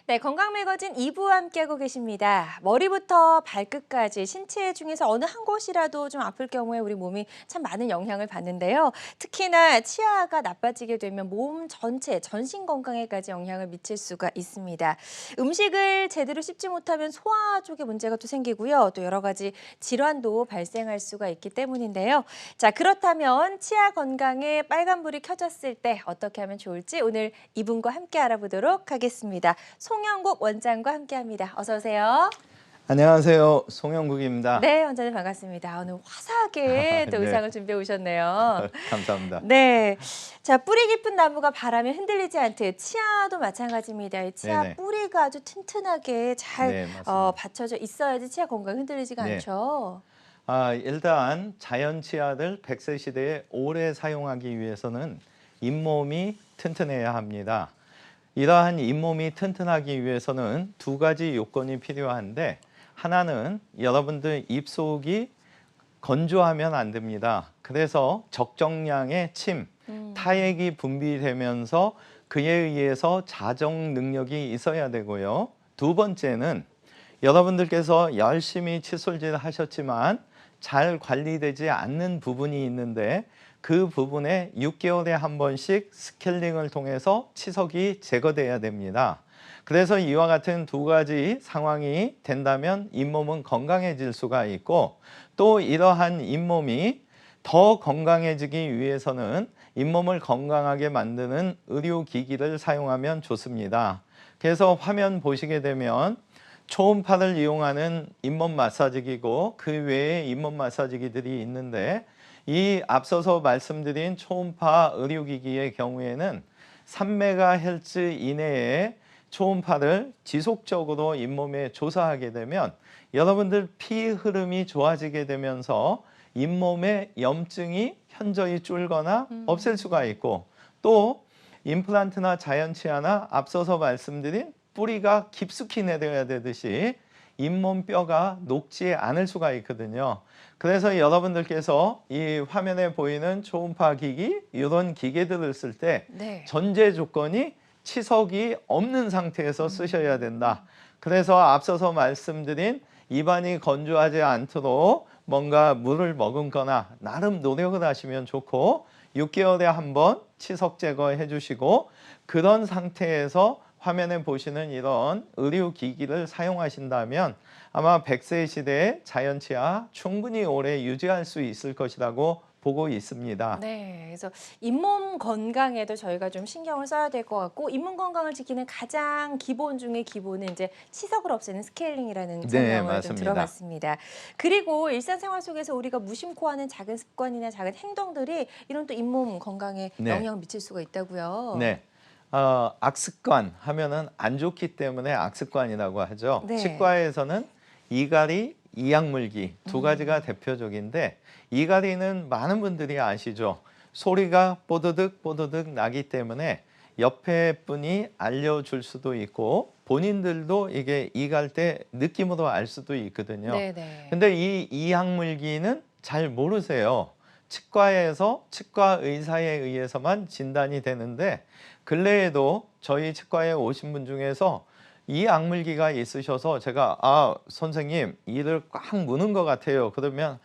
네, 건강 매거진 2부와 함께하고 계십니다. 머리부터 발끝까지 신체 중에서 어느 한 곳이라도 좀 아플 경우에 우리 몸이 참 많은 영향을 받는데요. 특히나 치아가 나빠지게 되면 몸 전체, 전신 건강에까지 영향을 미칠 수가 있습니다. 음식을 제대로 씹지 못하면 소화 쪽에 문제가 또 생기고요. 또 여러 가지 질환도 발생할 수가 있기 때문인데요. 자, 그렇다면 치아 건강에 빨간불이 켜졌을 때 어떻게 하면 좋을지 오늘 이분과 함께 알아보도록 하겠습니다. 송영국 원장과 함께합니다. 어서 오세요. 안녕하세요. 송영국입니다. 네, 원장님 반갑습니다. 오늘 화사하게 또 네. 의상을 준비해 오셨네요. 감사합니다. 네, 자 뿌리 깊은 나무가 바람에 흔들리지 않듯 치아도 마찬가지입니다. 이 치아 네네. 뿌리가 아주 튼튼하게 잘 네, 맞습니다. 받쳐져 있어야지 치아 건강 흔들리지가 네. 않죠. 일단 자연 치아를 100세 시대에 오래 사용하기 위해서는 잇몸이 튼튼해야 합니다. 이러한 잇몸이 튼튼하기 위해서는 두 가지 요건이 필요한데, 하나는 여러분들 입속이 건조하면 안 됩니다. 그래서 적정량의 침, 타액이 분비되면서 그에 의해서 자정 능력이 있어야 되고요. 두 번째는 여러분들께서 열심히 칫솔질 하셨지만 잘 관리되지 않는 부분이 있는데, 그 부분에 6개월에 한 번씩 스케일링을 통해서 치석이 제거돼야 됩니다. 그래서 이와 같은 두 가지 상황이 된다면 잇몸은 건강해질 수가 있고, 또 이러한 잇몸이 더 건강해지기 위해서는 잇몸을 건강하게 만드는 의료기기를 사용하면 좋습니다. 그래서 화면 보시게 되면 초음파를 이용하는 잇몸 마사지기고 그 외에 잇몸 마사지기들이 있는데, 이 앞서서 말씀드린 초음파 의료기기의 경우에는 3MHz 이내에 초음파를 지속적으로 잇몸에 조사하게 되면 여러분들 피 흐름이 좋아지게 되면서 잇몸의 염증이 현저히 줄거나 없앨 수가 있고, 또 임플란트나 자연 치아나 앞서서 말씀드린 뿌리가 깊숙이 내려야 되듯이 잇몸 뼈가 녹지 않을 수가 있거든요. 그래서 여러분들께서 이 화면에 보이는 초음파 기기, 이런 기계들을 쓸 때 네. 전제 조건이 치석이 없는 상태에서 쓰셔야 된다. 그래서 앞서서 말씀드린 입안이 건조하지 않도록 뭔가 물을 머금거나 나름 노력을 하시면 좋고, 6개월에 한 번 치석 제거해 주시고, 그런 상태에서 화면에 보시는 이런 의료기기를 사용하신다면 아마 100세 시대의 자연치아 충분히 오래 유지할 수 있을 것이라고 보고 있습니다. 네, 그래서 잇몸 건강에도 저희가 좀 신경을 써야 될 것 같고, 잇몸 건강을 지키는 가장 기본 중에 기본은 이제 치석을 없애는 스케일링이라는 네, 설명을 좀 맞습니다. 들어봤습니다. 그리고 일상생활 속에서 우리가 무심코 하는 작은 습관이나 작은 행동들이 이런 또 잇몸 건강에 네. 영향을 미칠 수가 있다고요. 네. 악습관 하면은 안 좋기 때문에 악습관이라고 하죠. 네. 치과에서는 이갈이, 이약물기 두 가지가 대표적인데, 이갈이는 많은 분들이 아시죠. 소리가 뽀드득 뽀드득 나기 때문에 옆에 분이 알려줄 수도 있고 본인들도 이게 이갈 때 느낌으로 알 수도 있거든요. 네네. 근데 이 이약물기는 잘 모르세요. 치과에서 치과 의사에 의해서만 진단이 되는데, 근래에도 저희 치과에 오신 분 중에서 이 악물기가 있으셔서 제가 선생님 이를 꽉 무는 것 같아요. 그러면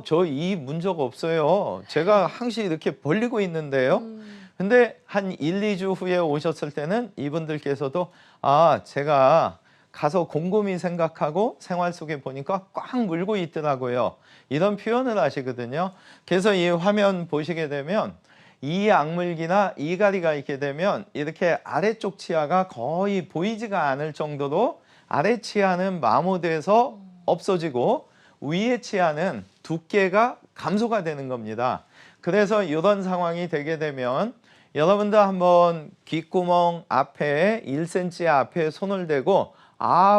저 이 문 적 없어요. 제가 항시 이렇게 벌리고 있는데요. 근데 한 1, 2주 후에 오셨을 때는 이분들께서도 제가 가서 곰곰이 생각하고 생활 속에 보니까 꽉 물고 있더라고요. 이런 표현을 하시거든요. 그래서 이 화면 보시게 되면 이 악물기나 이갈이가 있게 되면 이렇게 아래쪽 치아가 거의 보이지가 않을 정도로 아래 치아는 마모돼서 없어지고 위의 치아는 두께가 감소가 되는 겁니다. 그래서 이런 상황이 되게 되면 여러분들 한번 귓구멍 앞에 1cm 앞에 손을 대고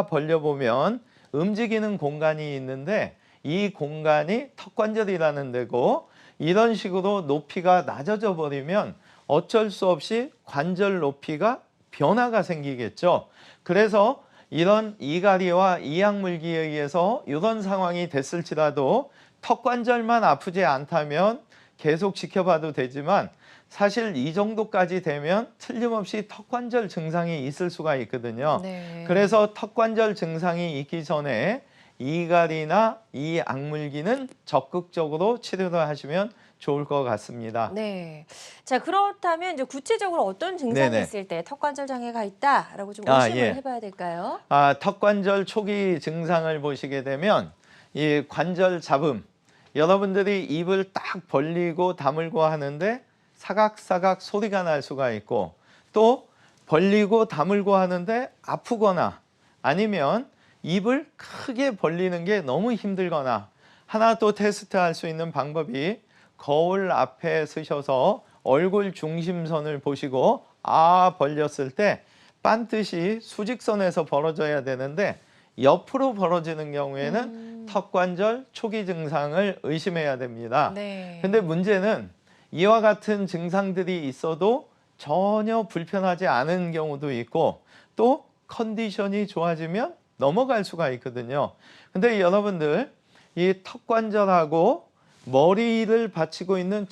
벌려보면 움직이는 공간이 있는데, 이 공간이 턱관절이라는 데고, 이런 식으로 높이가 낮아져 버리면 어쩔 수 없이 관절 높이가 변화가 생기겠죠. 그래서 이런 이갈이와 이약물기에 의해서 이런 상황이 됐을지라도 턱관절만 아프지 않다면 계속 지켜봐도 되지만, 사실 이 정도까지 되면 틀림없이 턱관절 증상이 있을 수가 있거든요. 네. 그래서 턱관절 증상이 있기 전에 이갈이나 이 악물기는 적극적으로 치료를 하시면 좋을 것 같습니다. 네. 자, 그렇다면 이제 구체적으로 어떤 증상이 네네. 있을 때 턱관절 장애가 있다라고 좀 아, 의심을 예. 해봐야 될까요? 턱관절 초기 증상을 보시게 되면 이 관절 잡음, 여러분들이 입을 딱 벌리고 다물고 하는데 사각사각 소리가 날 수가 있고, 또 벌리고 다물고 하는데 아프거나 아니면 입을 크게 벌리는 게 너무 힘들거나, 하나 또 테스트할 수 있는 방법이 거울 앞에 서셔서 얼굴 중심선을 보시고 벌렸을 때 반드시 수직선에서 벌어져야 되는데 옆으로 벌어지는 경우에는 턱관절 초기 증상을 의심해야 됩니다. 네. 근데 문제는 이와 같은 증상들이 있어도 전혀 불편하지 않은 경우도 있고, 또 컨디션이 좋아지면 넘어갈 수가 있거든요. 근데 여러분들, 이 턱관절하고 머리를 받치고 있는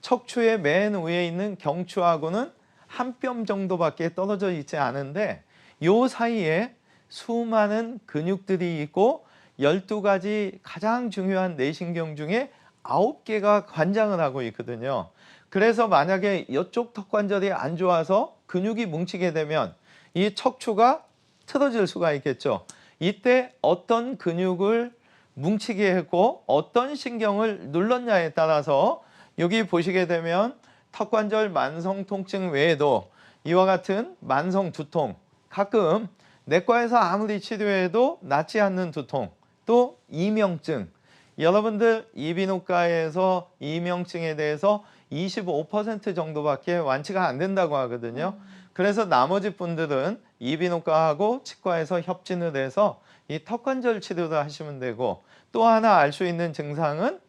척추의 맨 위에 있는 경추하고는 한 뼘 정도밖에 떨어져 있지 않은데, 요 사이에 수많은 근육들이 있고 12가지 가장 중요한 내신경 중에 9개가 관장을 하고 있거든요. 그래서 만약에 이쪽 턱관절이 안 좋아서 근육이 뭉치게 되면 이 척추가 틀어질 수가 있겠죠. 이때 어떤 근육을 뭉치게 했고 어떤 신경을 눌렀냐에 따라서 여기 보시게 되면 턱관절 만성 통증 외에도 이와 같은 만성 두통, 가끔 내과에서 아무리 치료해도 낫지 않는 두통, 또 이명증. 여러분들 이비인후과에서 이명증에 대해서 25% 정도밖에 완치가 안 된다고 하거든요. 그래서 나머지 분들은 이비인후과하고 치과에서 협진을 해서 이 턱관절 치료를 하시면 되고, 또 하나 알 수 있는 증상은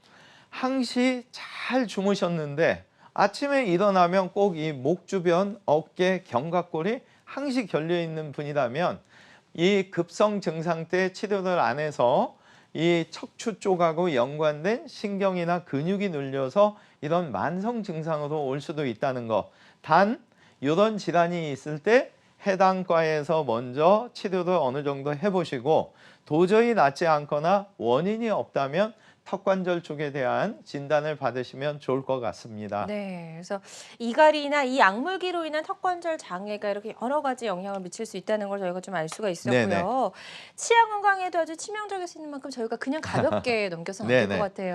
항시 잘 주무셨는데 아침에 일어나면 꼭 이 목 주변, 어깨, 견갑골이 항시 결려 있는 분이라면 이 급성 증상 때 치료를 안 해서 이 척추 쪽하고 연관된 신경이나 근육이 눌려서 이런 만성 증상으로 올 수도 있다는 거. 단 이런 질환이 있을 때 해당 과에서 먼저 치료를 어느 정도 해보시고, 도저히 낫지 않거나 원인이 없다면 턱관절 쪽에 대한 진단을 받으시면 좋을 것 같습니다. 네, 그래서 이갈이나 이 약물기로 인한 턱관절 장애가 이렇게 여러 가지 영향을 미칠 수 있다는 걸 저희가 좀 알 수가 있었고요. 네네. 치아 건강에도 아주 치명적일 수 있는 만큼 저희가 그냥 가볍게 넘겨서는 안 될 것 네네.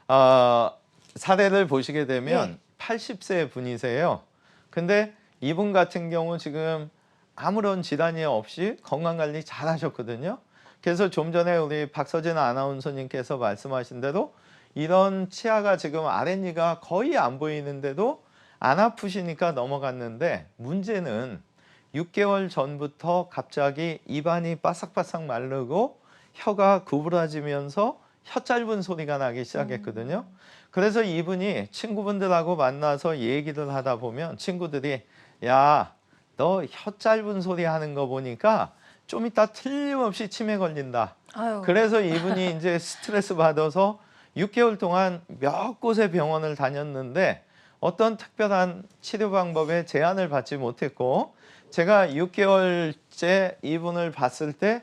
같아요. 사례를 보시게 되면 네. 80세 분이세요. 근데 이분 같은 경우 지금 아무런 질환이 없이 건강관리 잘 하셨거든요. 그래서 좀 전에 우리 박서진 아나운서님께서 말씀하신 대로 이런 치아가 지금 아랫니가 거의 안 보이는데도 안 아프시니까 넘어갔는데, 문제는 6개월 전부터 갑자기 입안이 바싹바싹 마르고 혀가 구부러지면서 혀 짧은 소리가 나기 시작했거든요. 그래서 이분이 친구분들하고 만나서 얘기를 하다 보면 친구들이, 야, 너 혀 짧은 소리 하는 거 보니까 좀 이따 틀림없이 치매 걸린다. 아유. 그래서 이분이 이제 스트레스 받아서 6개월 동안 몇 곳의 병원을 다녔는데 어떤 특별한 치료 방법에 제한을 받지 못했고, 제가 6개월째 이분을 봤을 때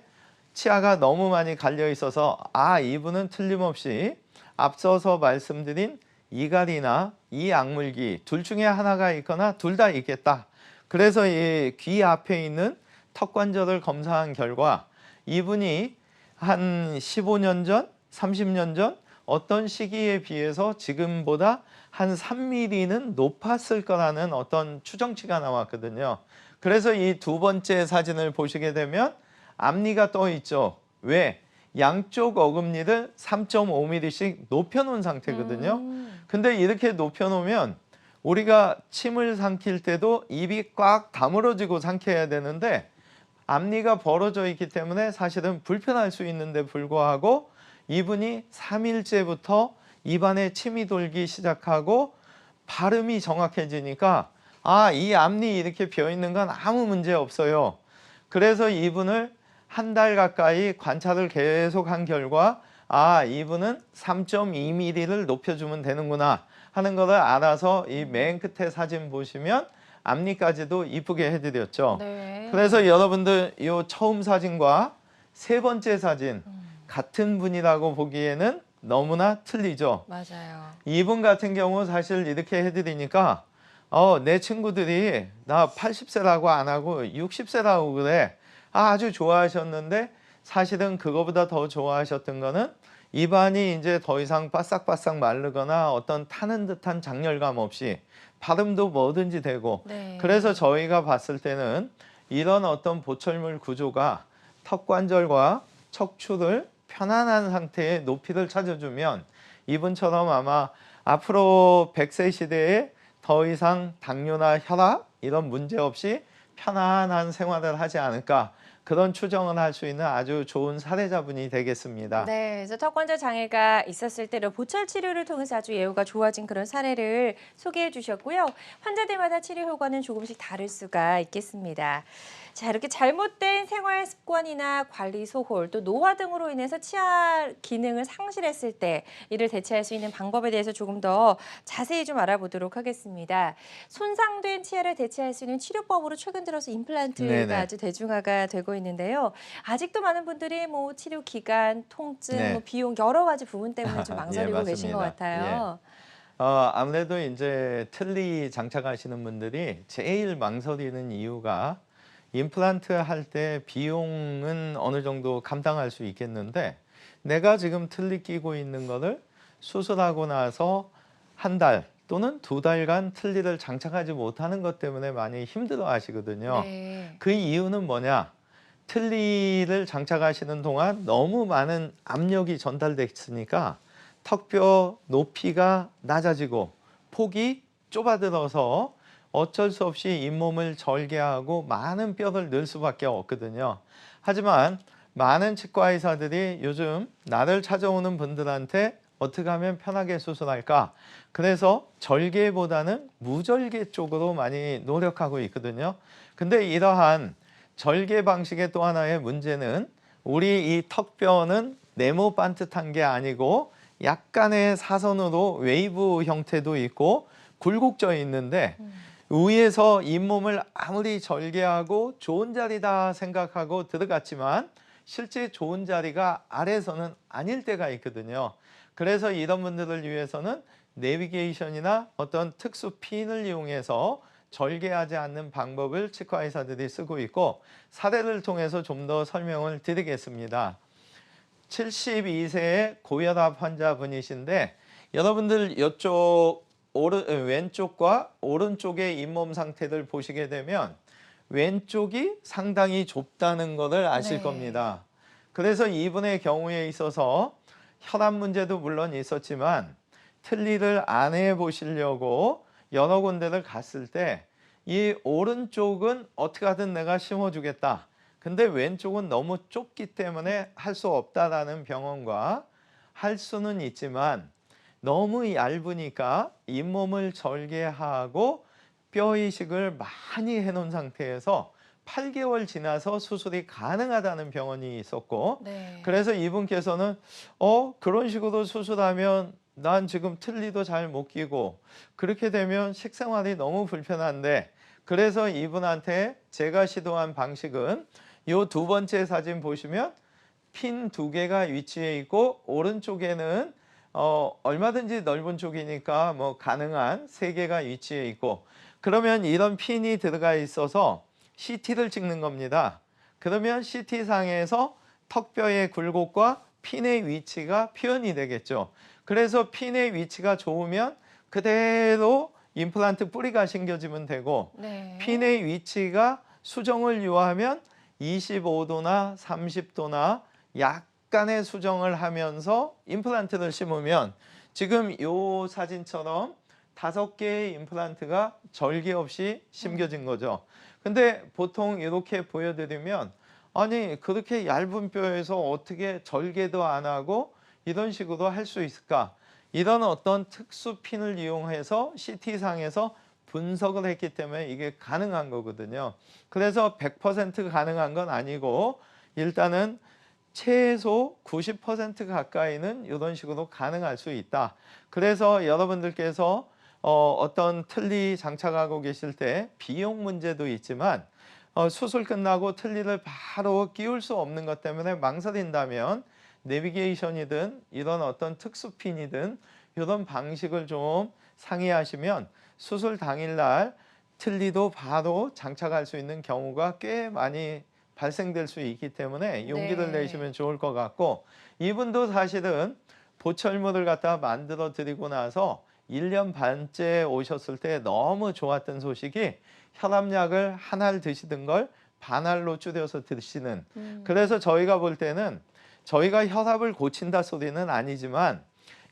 치아가 너무 많이 갈려 있어서 이분은 틀림없이 앞서서 말씀드린 이갈이나 이 악물기 둘 중에 하나가 있거나 둘 다 있겠다. 그래서 이 귀 앞에 있는 턱관절을 검사한 결과 이분이 한 15년 전, 30년 전 어떤 시기에 비해서 지금보다 한 3mm는 높았을 거라는 어떤 추정치가 나왔거든요. 그래서 이 두 번째 사진을 보시게 되면 앞니가 떠 있죠. 왜? 양쪽 어금니를 3.5mm씩 높여놓은 상태거든요. 근데 이렇게 높여놓으면 우리가 침을 삼킬 때도 입이 꽉 다물어지고 삼켜야 되는데 앞니가 벌어져 있기 때문에 사실은 불편할 수 있는데 불구하고 이분이 3일째부터 입안에 침이 돌기 시작하고 발음이 정확해지니까 이 앞니 이렇게 비어 있는 건 아무 문제 없어요. 그래서 이분을 한 달 가까이 관찰을 계속 한 결과 이분은 3.2mm를 높여주면 되는구나 하는 거를 알아서 이 맨 끝에 사진 보시면 앞니까지도 이쁘게 해드렸죠. 네. 그래서 여러분들 이 처음 사진과 세 번째 사진 같은 분이라고 보기에는 너무나 틀리죠. 맞아요. 이분 같은 경우 사실 이렇게 해드리니까 내 친구들이 나 80세라고 안 하고 60세라고 그래. 아주 좋아하셨는데 사실은 그거보다 더 좋아하셨던 거는 입안이 이제 더 이상 바싹바싹 마르거나 어떤 타는 듯한 장렬감 없이 발음도 뭐든지 되고 네. 그래서 저희가 봤을 때는 이런 어떤 보철물 구조가 턱관절과 척추를 편안한 상태의 높이를 찾아주면 이분처럼 아마 앞으로 100세 시대에 더 이상 당뇨나 혈압 이런 문제 없이 편안한 생활을 하지 않을까 그런 추정을 할 수 있는 아주 좋은 사례자분이 되겠습니다. 네, 그래서 턱관절 장애가 있었을 때 보철 치료를 통해서 아주 예후가 좋아진 그런 사례를 소개해 주셨고요. 환자들마다 치료 효과는 조금씩 다를 수가 있겠습니다. 자, 이렇게 잘못된 생활 습관이나 관리 소홀, 또 노화 등으로 인해서 치아 기능을 상실했을 때 이를 대체할 수 있는 방법에 대해서 조금 더 자세히 좀 알아보도록 하겠습니다. 손상된 치아를 대체할 수 있는 치료법으로 최근 들어서 임플란트가 네네. 아주 대중화가 되고 있는데요. 아직도 많은 분들이 뭐 치료 기간, 통증, 네. 뭐 비용 여러 가지 부분 때문에 좀 예, 망설이고 계신 것 맞습니다. 같아요. 아무래도 이제 틀니 장착하시는 분들이 제일 망설이는 이유가 임플란트 할 때 비용은 어느 정도 감당할 수 있겠는데 내가 지금 틀니 끼고 있는 거를 수술하고 나서 한 달 또는 두 달간 틀니를 장착하지 못하는 것 때문에 많이 힘들어 하시거든요. 네. 그 이유는 뭐냐? 틀니를 장착하시는 동안 너무 많은 압력이 전달됐으니까 턱뼈 높이가 낮아지고 폭이 좁아들어서 어쩔 수 없이 잇몸을 절개하고 많은 뼈를 넣을 수밖에 없거든요. 하지만 많은 치과 의사들이 요즘 나를 찾아오는 분들한테 어떻게 하면 편하게 수술할까? 그래서 절개보다는 무절개 쪽으로 많이 노력하고 있거든요. 근데 이러한 절개 방식의 또 하나의 문제는 우리 이 턱뼈는 네모 반듯한 게 아니고 약간의 사선으로 웨이브 형태도 있고 굴곡져 있는데 위에서 잇몸을 아무리 절개하고 좋은 자리다 생각하고 들어갔지만 실제 좋은 자리가 아래에서는 아닐 때가 있거든요. 그래서 이런 분들을 위해서는 내비게이션이나 어떤 특수 핀을 이용해서 절개하지 않는 방법을 치과 의사들이 쓰고 있고 사례를 통해서 좀 더 설명을 드리겠습니다. 72세의 고혈압 환자분이신데 여러분들 이쪽 왼쪽과 오른쪽의 잇몸 상태를 보시게 되면 왼쪽이 상당히 좁다는 것을 아실 네. 겁니다. 그래서 이분의 경우에 있어서 혈압 문제도 물론 있었지만 틀니를 안 해보시려고 여러 군데를 갔을 때 이 오른쪽은 어떻게 하든 내가 심어주겠다. 근데 왼쪽은 너무 좁기 때문에 할 수 없다라는 병원과 할 수는 있지만 너무 얇으니까 잇몸을 절개하고 뼈 이식을 많이 해놓은 상태에서 8개월 지나서 수술이 가능하다는 병원이 있었고 네. 그래서 이분께서는 그런 식으로 수술하면 난 지금 틀니도 잘 못 끼고 그렇게 되면 식생활이 너무 불편한데 그래서 이분한테 제가 시도한 방식은 이 두 번째 사진 보시면 핀 2개가 위치해 있고 오른쪽에는 얼마든지 넓은 쪽이니까 뭐 가능한 3개가 위치해 있고 그러면 이런 핀이 들어가 있어서 CT를 찍는 겁니다. 그러면 CT상에서 턱뼈의 굴곡과 핀의 위치가 표현이 되겠죠. 그래서 핀의 위치가 좋으면 그대로 임플란트 뿌리가 신겨지면 되고 네. 핀의 위치가 수정을 요하면 25도나 30도나 약간의 수정을 하면서 임플란트를 심으면 지금 이 사진처럼 5개의 임플란트가 절개 없이 심겨진 거죠. 근데 보통 이렇게 보여드리면 아니 그렇게 얇은 뼈에서 어떻게 절개도 안 하고 이런 식으로 할 수 있을까? 이런 어떤 특수 핀을 이용해서 CT상에서 분석을 했기 때문에 이게 가능한 거거든요. 그래서 100% 가능한 건 아니고 일단은 최소 90% 가까이는 이런 식으로 가능할 수 있다. 그래서 여러분들께서 어떤 틀니 장착하고 계실 때 비용 문제도 있지만 수술 끝나고 틀니를 바로 끼울 수 없는 것 때문에 망설인다면 내비게이션이든 이런 어떤 특수핀이든 이런 방식을 좀 상의하시면 수술 당일날 틀니도 바로 장착할 수 있는 경우가 꽤 많이 발생될 수 있기 때문에 용기를 네. 내시면 좋을 것 같고, 이분도 사실은 보철물을 갖다 만들어 드리고 나서 1년 반째 오셨을 때 너무 좋았던 소식이 혈압약을 한 알 드시던 걸 반알로 줄여서 드시는, 그래서 저희가 볼 때는 저희가 혈압을 고친다 소리는 아니지만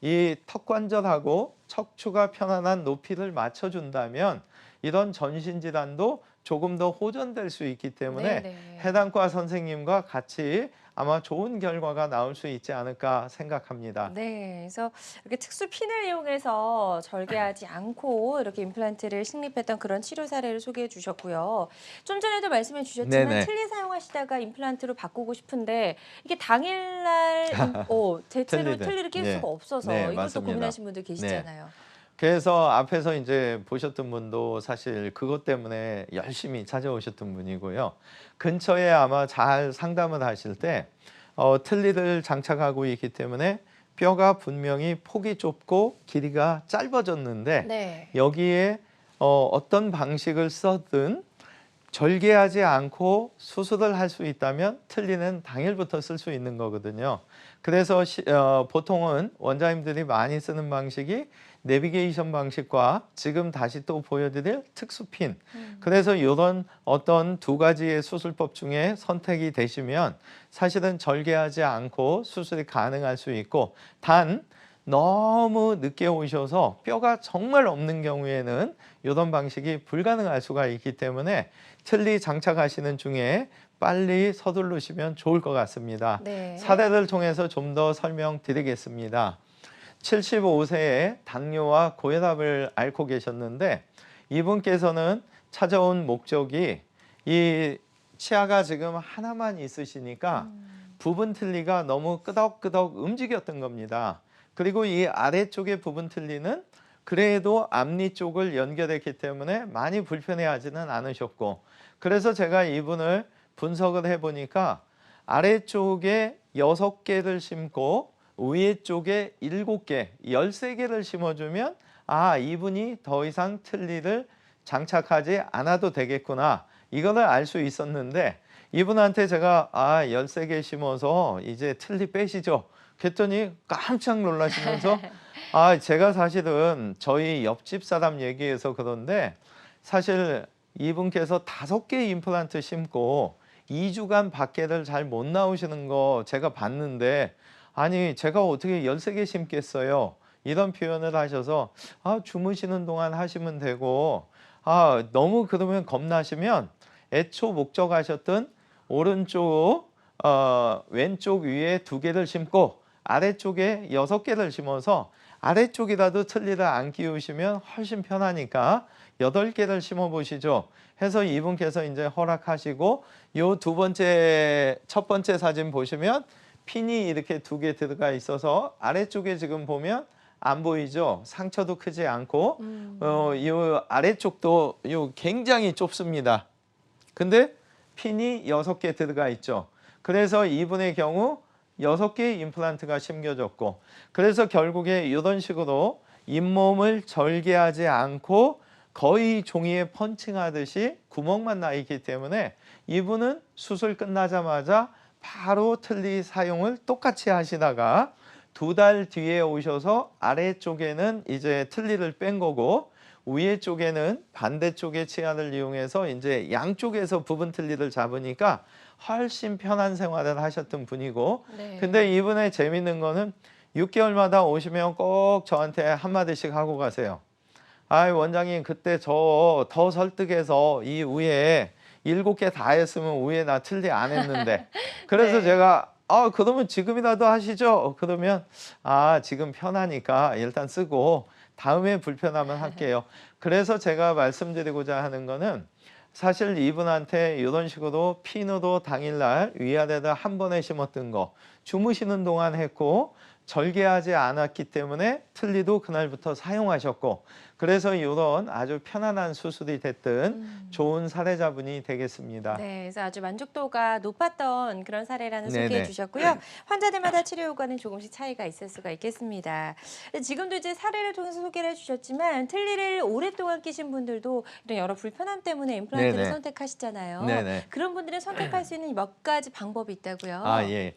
이 턱관절하고 척추가 편안한 높이를 맞춰준다면 이런 전신질환도 조금 더 호전될 수 있기 때문에 네네. 해당 과 선생님과 같이 아마 좋은 결과가 나올 수 있지 않을까 생각합니다. 네, 그래서 이렇게 특수 핀을 이용해서 절개하지 않고 이렇게 임플란트를 식립했던 그런 치료 사례를 소개해 주셨고요. 좀 전에도 말씀해 주셨지만 네네. 틀니 사용하시다가 임플란트로 바꾸고 싶은데 이게 당일날 대체로 틀니를. 틀니를 낄 네. 수가 없어서 네, 이것도 맞습니다. 고민하신 분들 계시잖아요. 그래서 앞에서 이제 보셨던 분도 사실 그것 때문에 열심히 찾아오셨던 분이고요. 근처에 아마 잘 상담을 하실 때 틀니를 장착하고 있기 때문에 뼈가 분명히 폭이 좁고 길이가 짧아졌는데 네. 여기에 어떤 방식을 써든 절개하지 않고 수술을 할 수 있다면 틀니는 당일부터 쓸 수 있는 거거든요. 그래서 보통은 원장님들이 많이 쓰는 방식이 내비게이션 방식과 지금 다시 또 보여드릴 특수핀. 그래서 이런 어떤 두 가지의 수술법 중에 선택이 되시면 사실은 절개하지 않고 수술이 가능할 수 있고, 단 너무 늦게 오셔서 뼈가 정말 없는 경우에는 이런 방식이 불가능할 수가 있기 때문에 틀니 장착하시는 중에 빨리 서두르시면 좋을 것 같습니다. 네. 사례를 통해서 좀 더 설명드리겠습니다. 75세에 당뇨와 고혈압을 앓고 계셨는데 이분께서는 찾아온 목적이 이 치아가 지금 하나만 있으시니까 부분 틀니가 너무 끄덕끄덕 움직였던 겁니다. 그리고 이 아래쪽의 부분 틀니는 그래도 앞니 쪽을 연결했기 때문에 많이 불편해하지는 않으셨고, 그래서 제가 이분을 분석을 해보니까 아래쪽에 6개를 심고 위에 쪽에 7개, 13개를 심어주면 이분이 더 이상 틀니를 장착하지 않아도 되겠구나, 이거를 알 수 있었는데 이분한테 제가 13개 심어서 이제 틀니 빼시죠 그랬더니 깜짝 놀라시면서 제가 사실은 저희 옆집 사람 얘기해서 그런데 사실 이분께서 5개 임플란트 심고 2주간 밖에를 잘 못 나오시는 거 제가 봤는데 아니 제가 어떻게 13개 심겠어요, 이런 표현을 하셔서 주무시는 동안 하시면 되고 너무 그러면 겁나시면 애초 목적하셨던 오른쪽 왼쪽 위에 2개를 심고 아래쪽에 6개를 심어서 아래쪽이라도 틀니를 안 끼우시면 훨씬 편하니까 8개를 심어 보시죠 해서 이분께서 이제 허락하시고, 요 첫 번째 사진 보시면 핀이 이렇게 2개 들어가 있어서 아래쪽에 지금 보면 안 보이죠? 상처도 크지 않고 요 아래쪽도 굉장히 좁습니다. 근데 핀이 6개 들어가 있죠. 그래서 이분의 경우 6개의 임플란트가 심겨졌고, 그래서 결국에 이런 식으로 잇몸을 절개하지 않고 거의 종이에 펀칭하듯이 구멍만 나 있기 때문에 이분은 수술 끝나자마자 바로 틀니 사용을 똑같이 하시다가 2달 뒤에 오셔서 아래쪽에는 이제 틀니를 뺀 거고 위에 쪽에는 반대쪽의 치아를 이용해서 이제 양쪽에서 부분 틀니를 잡으니까 훨씬 편한 생활을 하셨던 분이고, 네. 근데 이분의 재밌는 거는 6개월마다 오시면 꼭 저한테 한마디씩 하고 가세요. 원장님 그때 저 더 설득해서 이 위에 7개 다 했으면 위에 나 틀니 안 했는데 그래서 네. 제가 그러면 지금이라도 하시죠. 그러면 지금 편하니까 일단 쓰고 다음에 불편하면 할게요. 그래서 제가 말씀드리고자 하는 거는 사실 이분한테 이런 식으로 피누로 당일날 위아래를 한 번에 심었던 거 주무시는 동안 했고 절개하지 않았기 때문에 틀니도 그날부터 사용하셨고 그래서 이런 아주 편안한 수술이 됐든 좋은 사례자분이 되겠습니다. 네, 그래서 아주 만족도가 높았던 그런 사례라는 소개해 네네. 주셨고요. 환자들마다 치료 효과는 조금씩 차이가 있을 수가 있겠습니다. 지금도 이제 사례를 통해서 소개를 해주셨지만 틀니를 오랫동안 끼신 분들도 이런 여러 불편함 때문에 임플란트를 네네. 선택하시잖아요. 네네. 그런 분들은 선택할 수 있는 몇 가지 방법이 있다고요. 아, 예.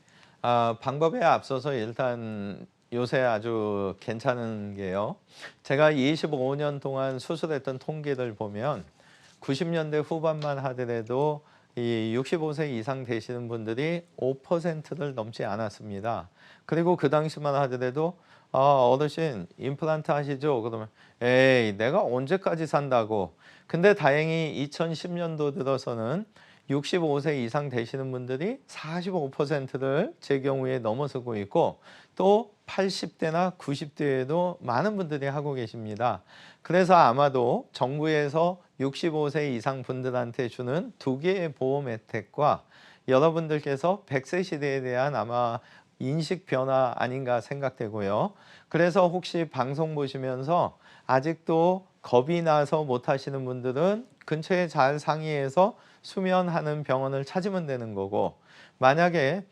방법에 앞서서 일단 요새 아주 괜찮은 게요. 제가 25년 동안 수술했던 통계를 보면 90년대 후반만 하더라도 이 65세 이상 되시는 분들이 5%를 넘지 않았습니다. 그리고 그 당시만 하더라도 어르신 임플란트 하시죠? 그러면 에이 내가 언제까지 산다고. 근데 다행히 2010년도 들어서는 65세 이상 되시는 분들이 45%를 제 경우에 넘어서고 있고 또 80대나 90대에도 많은 분들이 하고 계십니다. 그래서 아마도 정부에서 65세 이상 분들한테 주는 2개의 보험 혜택과 여러분들께서 100세 시대에 대한 아마 인식 변화 아닌가 생각되고요. 그래서 혹시 방송 보시면서 아직도 겁이 나서 못 하시는 분들은 근처에 잘 상의해서 수면하는 병원을 찾으면 되는 거고 만약에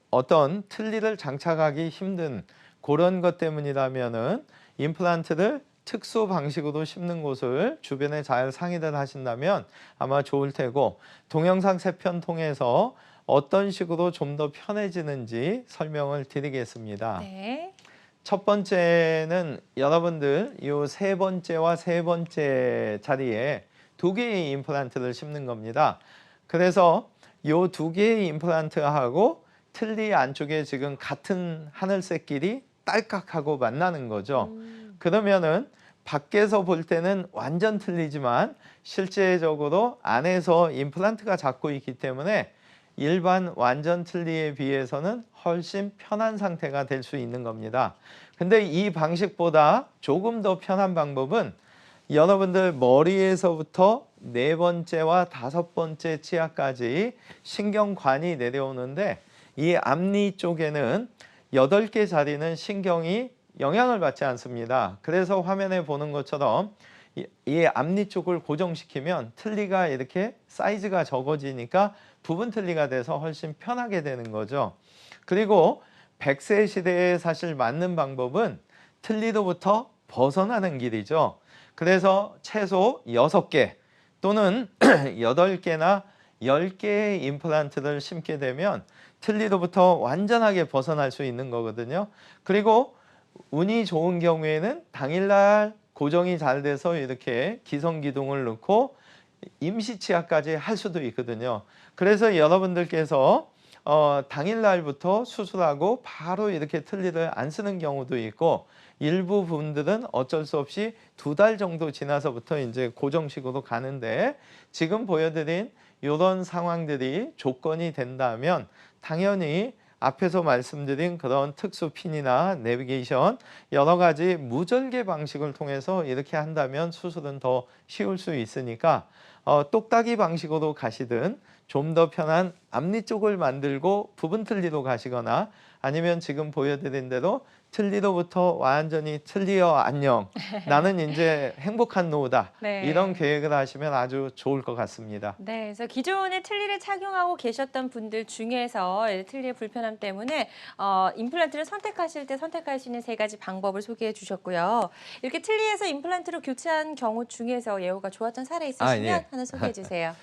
어떤 틀니를 장착하기 힘든 그런 것 때문이라면은 임플란트를 특수 방식으로 심는 곳을 주변에 잘 상의를 하신다면 아마 좋을 테고 동영상 3편 통해서 어떤 식으로 좀 더 편해지는지 설명을 드리겠습니다. 네. 첫 번째는 여러분들 이 3번째와 3번째 자리에 2개의 임플란트를 심는 겁니다. 그래서 이 2개의 임플란트하고 틀니 안쪽에 지금 같은 하늘색끼리 딸깍하고 만나는 거죠. 그러면은 밖에서 볼 때는 완전 틀리지만 실제적으로 안에서 임플란트가 잡고 있기 때문에 일반 완전 틀니에 비해서는 훨씬 편한 상태가 될 수 있는 겁니다. 근데 이 방식보다 조금 더 편한 방법은 여러분들 머리에서부터 4번째와 5번째 치아까지 신경관이 내려오는데 이 앞니 쪽에는 8개 자리는 신경이 영향을 받지 않습니다. 그래서 화면에 보는 것처럼 이 앞니 쪽을 고정시키면 틀니가 이렇게 사이즈가 적어지니까 부분 틀니가 돼서 훨씬 편하게 되는 거죠. 그리고 100세 시대에 사실 맞는 방법은 틀니로부터 벗어나는 길이죠. 그래서 최소 6개 또는 8개나 10개의 임플란트를 심게 되면 틀니로부터 완전하게 벗어날 수 있는 거거든요. 그리고 운이 좋은 경우에는 당일날 고정이 잘 돼서 이렇게 기성기둥을 넣고 임시치아까지 할 수도 있거든요. 그래서 여러분들께서 당일날부터 수술하고 바로 이렇게 틀니를 안 쓰는 경우도 있고 일부 분들은 어쩔 수 없이 2달 정도 지나서부터 이제 고정식으로 가는데 지금 보여드린 이런 상황들이 조건이 된다면 당연히 앞에서 말씀드린 그런 특수핀이나 내비게이션 여러 가지 무절개 방식을 통해서 이렇게 한다면 수술은 더 쉬울 수 있으니까 똑딱이 방식으로 가시든 좀 더 편한 앞니 쪽을 만들고 부분 틀니로 가시거나 아니면 지금 보여드린 대로 틀니로부터 완전히 틀니어 안녕 나는 이제 행복한 노후다 네. 이런 계획을 하시면 아주 좋을 것 같습니다. 네, 그래서 기존에 틀니를 착용하고 계셨던 분들 중에서 틀니의 불편함 때문에 임플란트를 선택하실 때 선택할 수 있는 3가지 방법을 소개해 주셨고요. 이렇게 틀니에서 임플란트로 교체한 경우 중에서 예후가 좋았던 사례 있으시면 예. 하나 소개해 주세요.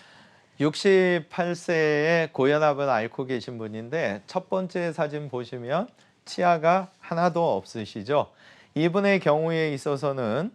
68세에 고혈압을 앓고 계신 분인데 첫 번째 사진 보시면 치아가 하나도 없으시죠. 이분의 경우에 있어서는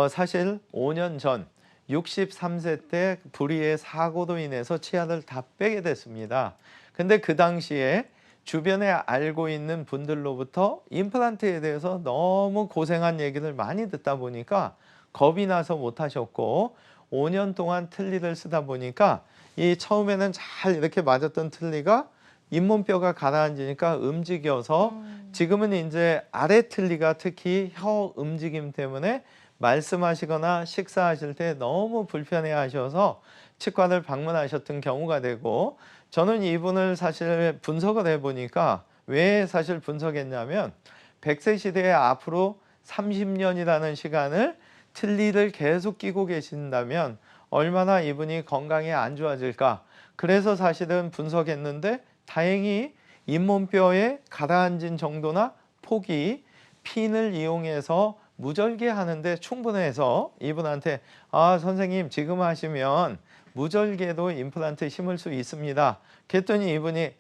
사실 5년 전 63세 때 불의의 사고로 인해서 치아를 다 빼게 됐습니다. 근데 그 당시에 주변에 알고 있는 분들로부터 임플란트에 대해서 너무 고생한 얘기를 많이 듣다 보니까 겁이 나서 못 하셨고 5년 동안 틀니를 쓰다 보니까 이 처음에는 잘 이렇게 맞았던 틀니가 잇몸뼈가 가라앉으니까 움직여서 지금은 이제 아래 틀니가 특히 혀 움직임 때문에 말씀하시거나 식사하실 때 너무 불편해하셔서 치과를 방문하셨던 경우가 되고, 저는 이분을 사실 분석을 해보니까 왜 사실 분석했냐면 100세 시대에 앞으로 30년이라는 시간을 틀니를 계속 끼고 계신다면 얼마나 이분이 건강이 안 좋아질까. 그래서 사실은 분석했는데 다행히 잇몸뼈에 가라앉은 정도나 폭이 핀을 이용해서 무절개 하는데 충분해서 이분한테 선생님 지금 하시면 무절개도 임플란트 심을 수 있습니다. 그랬더니 이분이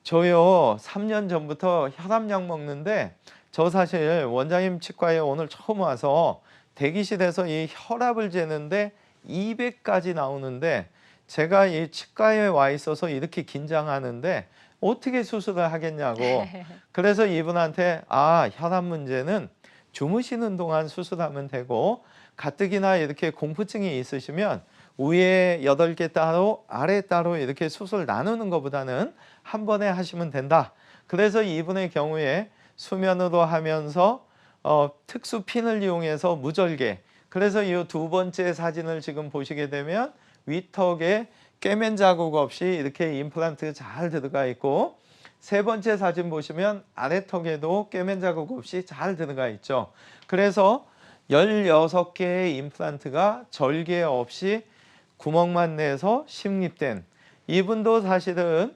저요 3년 전부터 혈압약 먹는데 저 사실 원장님 치과에 오늘 처음 와서 대기실에서 이 혈압을 재는데 200까지 나오는데 제가 이 치과에 와 있어서 이렇게 긴장하는데 어떻게 수술을 하겠냐고. 그래서 이분한테 혈압 문제는 주무시는 동안 수술하면 되고, 가뜩이나 이렇게 공포증이 있으시면 위에 8개 따로 아래 따로 이렇게 수술 나누는 것보다는 한 번에 하시면 된다. 그래서 이분의 경우에 수면으로 하면서 특수 핀을 이용해서 무절개. 그래서 이 두 번째 사진을 지금 보시게 되면 위턱에 꿰맨 자국 없이 이렇게 임플란트가 잘 들어가 있고, 세 번째 사진 보시면 아래턱에도 꿰맨 자국 없이 잘 들어가 있죠. 그래서 16개의 임플란트가 절개 없이 구멍만 내서 식립된, 이분도 사실은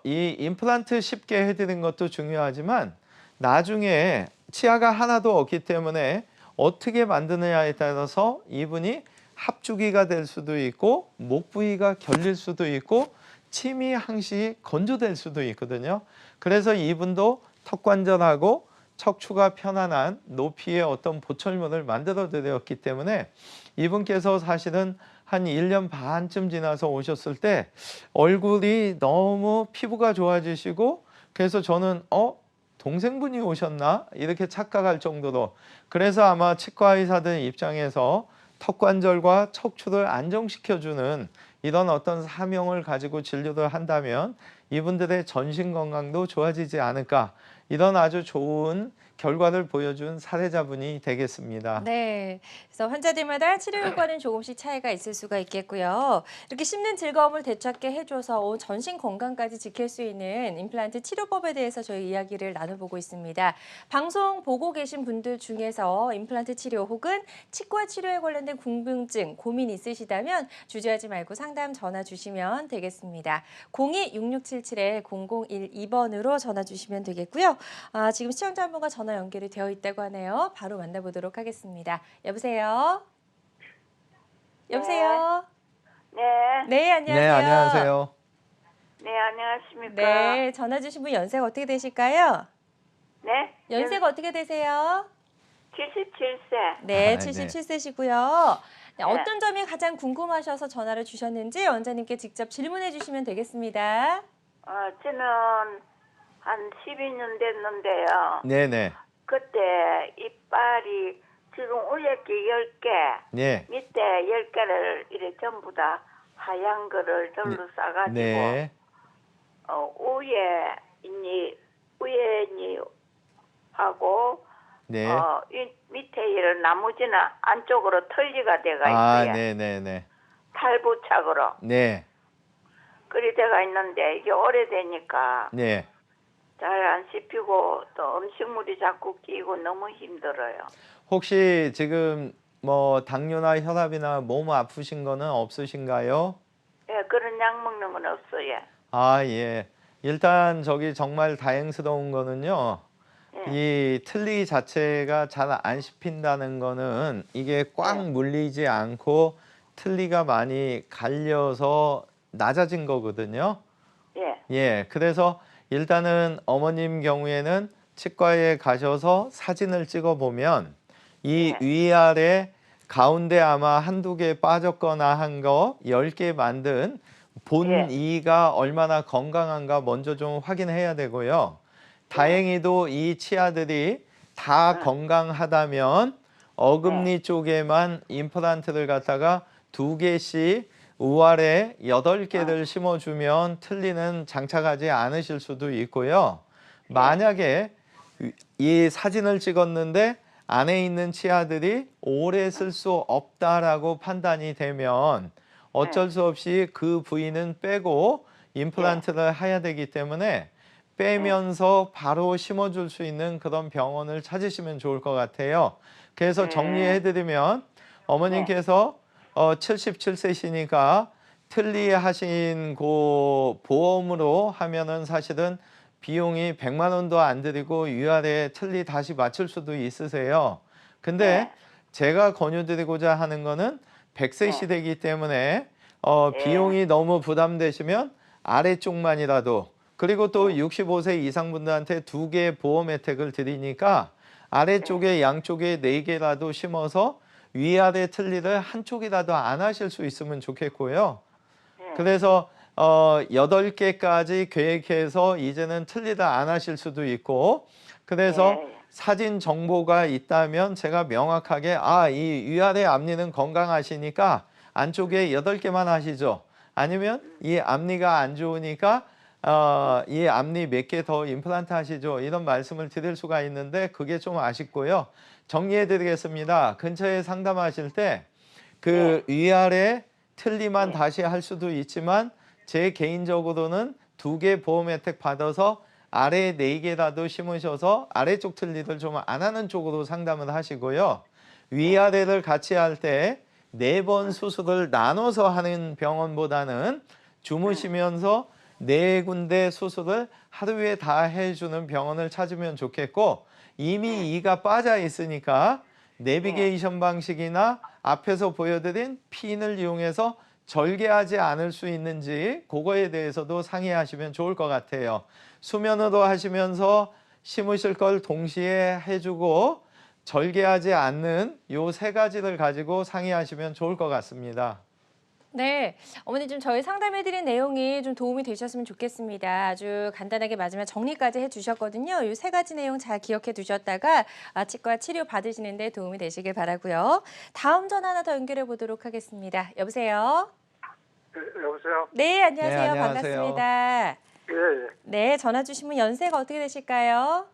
이 임플란트 쉽게 해드린 것도 중요하지만 나중에 치아가 하나도 없기 때문에 어떻게 만드느냐에 따라서 이분이 합주기가 될 수도 있고 목 부위가 결릴 수도 있고 침이 항시 건조될 수도 있거든요. 그래서 이분도 턱관절하고 척추가 편안한 높이의 어떤 보철문을 만들어 드렸기 때문에 이분께서 사실은 한 1년 반쯤 지나서 오셨을 때 얼굴이 너무 피부가 좋아지시고, 그래서 저는 동생분이 오셨나 이렇게 착각할 정도로, 그래서 아마 치과 의사들 입장에서 턱관절과 척추를 안정시켜주는 이런 어떤 사명을 가지고 진료를 한다면 이분들의 전신 건강도 좋아지지 않을까, 이런 아주 좋은 결과를 보여준 사례자분이 되겠습니다. 네, 그래서 환자들마다 치료 효과는 조금씩 차이가 있을 수가 있겠고요. 이렇게 씹는 즐거움을 되찾게 해줘서 전신 건강까지 지킬 수 있는 임플란트 치료법에 대해서 저희 이야기를 나눠보고 있습니다. 방송 보고 계신 분들 중에서 임플란트 치료 혹은 치과 치료에 관련된 궁금증, 고민 있으시다면 주저하지 말고 상담 전화 주시면 되겠습니다. 02-6677-0012번으로 전화 주시면 되겠고요. 지금 시청자 한 분과 전화 연결이 되어 있다고 하네요. 바로 만나보도록 하겠습니다. 여보세요? 여보세요? 네. 네, 안녕하세요. 네, 안녕하세요. 네, 안녕하십니까? 네, 전화 주신 분 연세가 어떻게 되실까요? 네? 연세가 어떻게 되세요? 77세. 네, 네. 77세시고요. 네. 어떤 점이 가장 궁금하셔서 전화를 주셨는지 원장님께 직접 질문해 주시면 되겠습니다. 저는 한 12년 됐는데요. 네네. 그때 이빨이 지금 위에 게 10개, 네. 밑에 10개를 이래 전부 다 하얀 거를 절로 싸가지고 네. 위에니 하고 네. 밑에 이런 나머지는 안쪽으로 털리가 돼가 있어요. 네네네. 탈부착으로. 네. 그리 돼가 있는데 이게 오래되니까 네. 잘 안 씹히고 또 음식물이 자꾸 끼고 너무 힘들어요. 혹시 지금 뭐 당뇨나 혈압이나 몸 아프신 거는 없으신가요? 예, 그런 약 먹는 건 없어요. 예. 일단 저기 정말 다행스러운 거는요. 예. 이 틀니 자체가 잘 안 씹힌다는 거는 이게 꽉 물리지 않고 틀니가 많이 갈려서 낮아진 거거든요. 예. 그래서 일단은 어머님 경우에는 치과에 가셔서 사진을 찍어 보면 이 위아래 가운데 아마 한두 개 빠졌거나 한 거 10개 만든 본이가 얼마나 건강한가 먼저 좀 확인해야 되고요. 다행히도 이 치아들이 다 건강하다면 어금니 쪽에만 임플란트를 갖다가 2개씩 우아래 8개를 심어주면 틀니는 장착하지 않으실 수도 있고요. 만약에 이 사진을 찍었는데 안에 있는 치아들이 오래 쓸 수 없다라고 판단이 되면 어쩔 수 없이 그 부위는 빼고 임플란트를 해야 되기 때문에 빼면서 바로 심어줄 수 있는 그런 병원을 찾으시면 좋을 것 같아요. 그래서 정리해드리면 어머님께서 77세시니까 틀니하신 그 보험으로 하면은 사실은 비용이 100만 원도 안 들이고 위아래 틀니 다시 맞출 수도 있으세요. 근데 제가 권유드리고자 하는 거는 100세 시대이기 때문에 비용이 너무 부담되시면 아래쪽만이라도, 그리고 또 65세 이상 분들한테 2개 보험 혜택을 드리니까 아래쪽에 양쪽에 4개라도 심어서 위아래 틀니를 한쪽이라도 안 하실 수 있으면 좋겠고요. 그래서 8개까지 계획해서 이제는 틀니를 안 하실 수도 있고, 그래서 사진 정보가 있다면 제가 명확하게 이 위아래 앞니는 건강하시니까 안쪽에 8개만 하시죠. 아니면 이 앞니가 안 좋으니까 이 앞니 몇 개 더 임플란트 하시죠. 이런 말씀을 드릴 수가 있는데 그게 좀 아쉽고요. 정리해 드리겠습니다. 근처에 상담하실 때 그 위아래 틀니만 다시 할 수도 있지만 제 개인적으로는 2개 보험 혜택 받아서 아래 4개라도 심으셔서 아래쪽 틀니를 좀 안 하는 쪽으로 상담을 하시고요. 위아래를 같이 할 때 4번 수술을 나눠서 하는 병원보다는 주무시면서 4군데 수술을 하루에 다 해주는 병원을 찾으면 좋겠고, 이미 이가 빠져 있으니까 내비게이션 방식이나 앞에서 보여드린 핀을 이용해서 절개하지 않을 수 있는지 그거에 대해서도 상의하시면 좋을 것 같아요. 수면으로 하시면서 심으실 걸 동시에 해주고 절개하지 않는 요 3가지를 가지고 상의하시면 좋을 것 같습니다. 네, 어머니 좀 저희 상담해드린 내용이 좀 도움이 되셨으면 좋겠습니다. 아주 간단하게 마지막 정리까지 해주셨거든요. 이 3가지 내용 잘 기억해 두셨다가 치과 치료 받으시는데 도움이 되시길 바라고요. 다음 전화 하나 더 연결해 보도록 하겠습니다. 여보세요? 여보세요? 네, 안녕하세요. 네, 안녕하세요. 반갑습니다. 예, 네, 전화 주시면 연세가 어떻게 되실까요?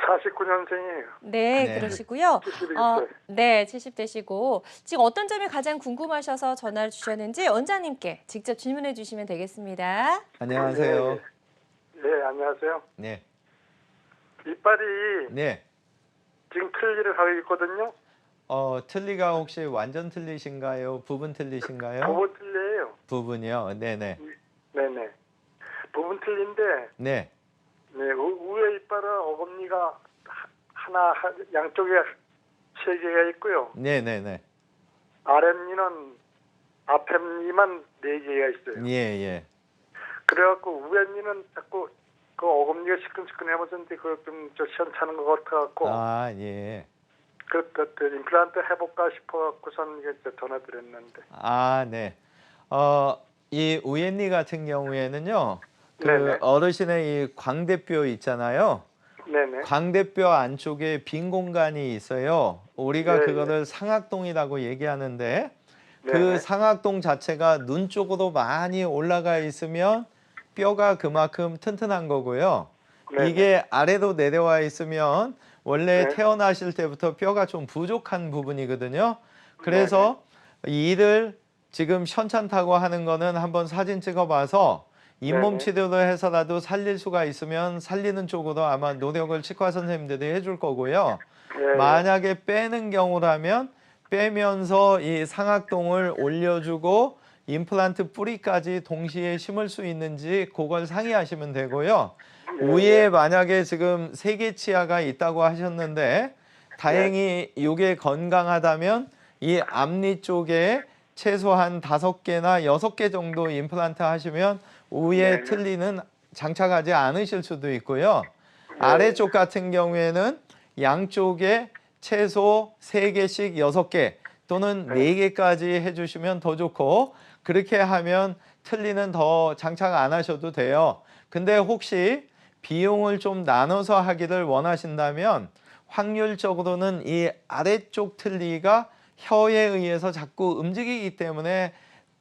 49년생이에요. 네, 네. 그러시고요. 71세. 네, 70대시고 지금 어떤 점이 가장 궁금하셔서 전화를 주셨는지 원장님께 직접 질문해 주시면 되겠습니다. 안녕하세요. 예, 안녕하세요. 네. 이빨이 네. 지금 틀니를 하고 있거든요. 틀니가 혹시 완전 틀니신가요? 부분 틀니신가요? 부분 틀니예요. 부분이요. 네네. 네네. 부분 틀니인데 네. 네, 위에 이빨은 어금니가 양쪽에 3개가 있고요. 네네네. 아랫니는 앞에니만 4개가 있어요. 예, 예. 그래갖고 위에니는 자꾸 그 어금니가 시큰시큰해보는데 그거 좀 시원찮은 것 같아갖고 예. 그 임플란트 해볼까 싶어갖고선 이게 전화드렸는데. 네. 이 우엔니 같은 경우에는요. 그 네네. 어르신의 이 광대뼈 있잖아요. 네네. 광대뼈 안쪽에 빈 공간이 있어요. 우리가 네, 그거를 상악동이라고 얘기하는데 그 네네. 상악동 자체가 눈 쪽으로 많이 올라가 있으면 뼈가 그만큼 튼튼한 거고요. 네네. 이게 아래로 내려와 있으면 원래 네. 태어나실 때부터 뼈가 좀 부족한 부분이거든요. 그래서 이를 지금 현찮다고 하는 거는 한번 사진 찍어봐서 잇몸 네네. 치료를 해서라도 살릴 수가 있으면 살리는 쪽으로 아마 노력을 치과 선생님들이 해줄 거고요. 예, 만약에 빼는 경우라면 빼면서 이 상악동을 올려주고 임플란트 뿌리까지 동시에 심을 수 있는지 그걸 상의하시면 되고요. 위에 만약에 지금 3개 치아가 있다고 하셨는데 다행히 이게 건강하다면 이 앞니 쪽에 최소한 5개나 6개 정도 임플란트 하시면 위에 틀니는 장착하지 않으실 수도 있고요. 아래쪽 같은 경우에는 양쪽에 최소 3개씩 6개 또는 4개까지 해주시면 더 좋고, 그렇게 하면 틀니는 더 장착 안 하셔도 돼요. 근데 혹시 비용을 좀 나눠서 하기를 원하신다면 확률적으로는 이 아래쪽 틀니가 혀에 의해서 자꾸 움직이기 때문에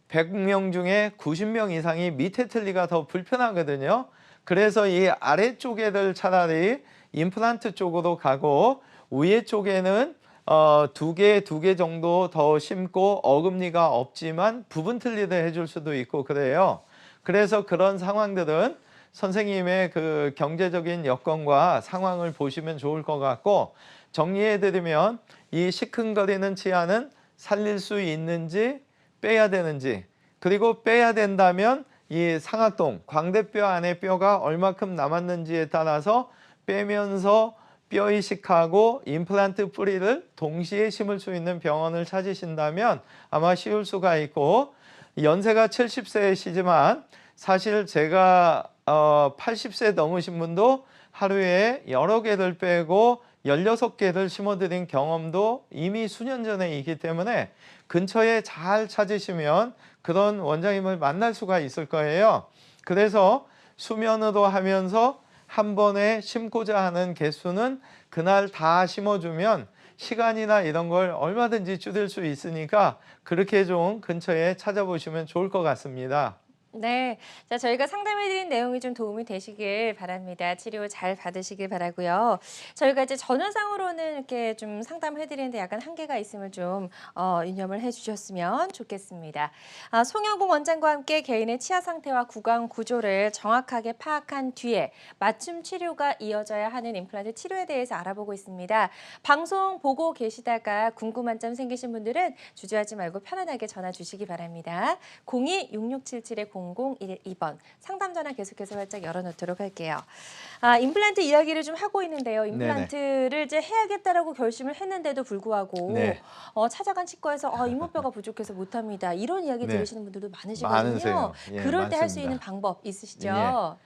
100명 중에 90명 이상이 밑에 틀니가 더 불편하거든요. 그래서 이 아래쪽에를 차라리 임플란트 쪽으로 가고 위에 쪽에는 두 개 정도 더 심고 어금니가 없지만 부분 틀리듯 해줄 수도 있고 그래요. 그래서 그런 상황들은 선생님의 그 경제적인 여건과 상황을 보시면 좋을 것 같고, 정리해드리면 이 시큰거리는 치아는 살릴 수 있는지 빼야 되는지, 그리고 빼야 된다면 이 상악동, 광대뼈 안에 뼈가 얼마큼 남았는지에 따라서 빼면서 뼈 이식하고 임플란트 뿌리를 동시에 심을 수 있는 병원을 찾으신다면 아마 쉬울 수가 있고, 연세가 70세이시지만 사실 제가 80세 넘으신 분도 하루에 여러 개를 빼고 16개를 심어드린 경험도 이미 수년 전에 있기 때문에 근처에 잘 찾으시면 그런 원장님을 만날 수가 있을 거예요. 그래서 수면으로 하면서 한 번에 심고자 하는 개수는 그날 다 심어주면 시간이나 이런 걸 얼마든지 줄일 수 있으니까 그렇게 좀 근처에 찾아보시면 좋을 것 같습니다. 네, 자 저희가 상담해드린 내용이 좀 도움이 되시길 바랍니다. 치료 잘 받으시길 바라고요. 저희가 이제 전화상으로는 이렇게 좀 상담해드리는데 약간 한계가 있음을 좀 유념을 해주셨으면 좋겠습니다. 송영국 원장과 함께 개인의 치아 상태와 구강 구조를 정확하게 파악한 뒤에 맞춤 치료가 이어져야 하는 임플란트 치료에 대해서 알아보고 있습니다. 방송 보고 계시다가 궁금한 점 생기신 분들은 주저하지 말고 편안하게 전화 주시기 바랍니다. 02-6677-0012번 상담 전화 계속해서 활짝 열어놓도록 할게요. 임플란트 이야기를 좀 하고 있는데요. 임플란트를 이제 해야겠다라고 결심을 했는데도 불구하고 네. 찾아간 치과에서 이목뼈가 부족해서 못합니다. 이런 이야기 네. 들으시는 분들도 많으시거든요. 많으세요. 예, 그럴 때 할 수 많습니다. 있는 방법 있으시죠?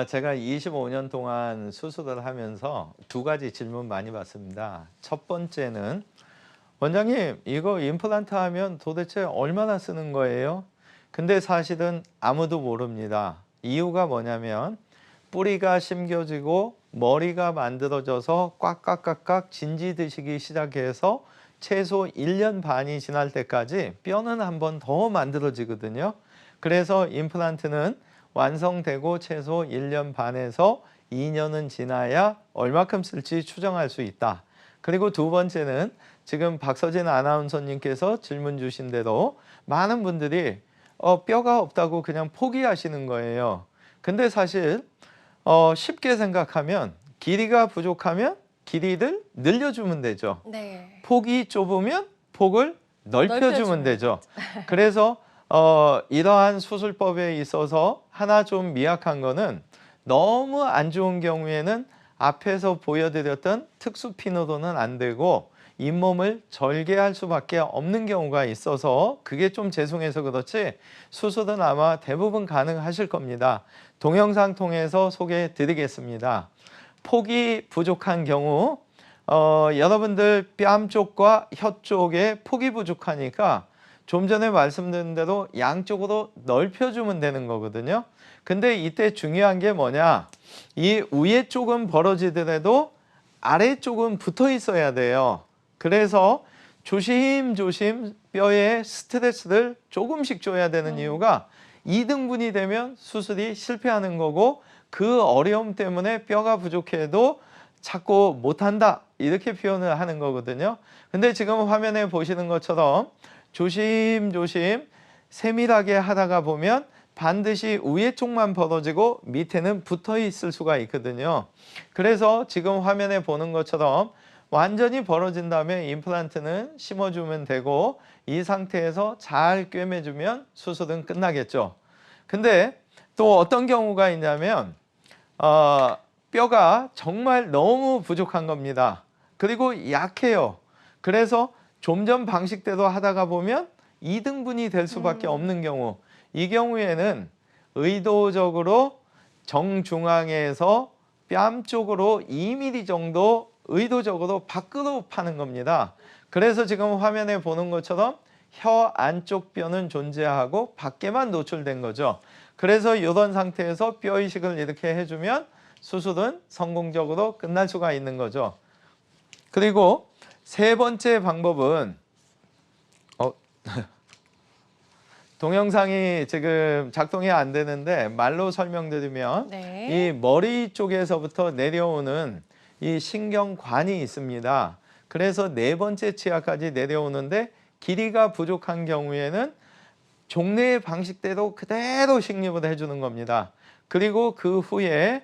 제가 25년 동안 수술을 하면서 두 가지 질문 많이 받습니다. 첫 번째는 원장님, 이거 임플란트 하면 도대체 얼마나 쓰는 거예요? 근데 사실은 아무도 모릅니다. 이유가 뭐냐면 뿌리가 심겨지고 머리가 만들어져서 꽉꽉꽉꽉 진지 드시기 시작해서 최소 1년 반이 지날 때까지 뼈는 한 번 더 만들어지거든요. 그래서 임플란트는 완성되고 최소 1년 반에서 2년은 지나야 얼마큼 쓸지 추정할 수 있다. 그리고 두 번째는 지금 박서진 아나운서님께서 질문 주신 대로 많은 분들이 뼈가 없다고 그냥 포기하시는 거예요. 근데 사실 쉽게 생각하면 길이가 부족하면 길이를 늘려주면 되죠. 네. 폭이 좁으면 폭을 넓혀주면 넓혀주면 되죠. 그래서 이러한 수술법에 있어서 하나 좀 미약한 거는 너무 안 좋은 경우에는 앞에서 보여드렸던 특수핀으로는 안 되고 잇몸을 절개할 수밖에 없는 경우가 있어서 그게 좀 죄송해서 그렇지 수술은 아마 대부분 가능하실 겁니다. 동영상 통해서 소개해 드리겠습니다. 폭이 부족한 경우 여러분들 뺨 쪽과 혀 쪽에 폭이 부족하니까 좀 전에 말씀드린 대로 양쪽으로 넓혀주면 되는 거거든요. 근데 이때 중요한 게 뭐냐, 이 위에 쪽은 벌어지더라도 아래쪽은 붙어 있어야 돼요. 그래서 조심조심 뼈에 스트레스를 조금씩 줘야 되는 이유가 2등분이 되면 수술이 실패하는 거고, 그 어려움 때문에 뼈가 부족해도 자꾸 못한다 이렇게 표현을 하는 거거든요. 근데 지금 화면에 보시는 것처럼 조심조심 세밀하게 하다가 보면 반드시 위에 쪽만 벌어지고 밑에는 붙어 있을 수가 있거든요. 그래서 지금 화면에 보는 것처럼 완전히 벌어진 다음에 임플란트는 심어주면 되고, 이 상태에서 잘 꿰매주면 수술은 끝나겠죠. 근데 또 어떤 경우가 있냐면 뼈가 정말 너무 부족한 겁니다. 그리고 약해요. 그래서 좀 전 방식대로 하다가 보면 2등분이 될 수밖에 없는 경우, 이 경우에는 의도적으로 정중앙에서 뺨 쪽으로 2mm 정도 의도적으로 밖으로 파는 겁니다. 그래서 지금 화면에 보는 것처럼 혀 안쪽 뼈는 존재하고 밖에만 노출된 거죠. 그래서 이런 상태에서 뼈 이식을 이렇게 해주면 수술은 성공적으로 끝날 수가 있는 거죠. 그리고 세 번째 방법은 동영상이 지금 작동이 안 되는데 말로 설명드리면 네. 이 머리 쪽에서부터 내려오는 이 신경관이 있습니다. 그래서 네 번째 치아까지 내려오는데 길이가 부족한 경우에는 종래의 방식대로 그대로 식립을 해주는 겁니다. 그리고 그 후에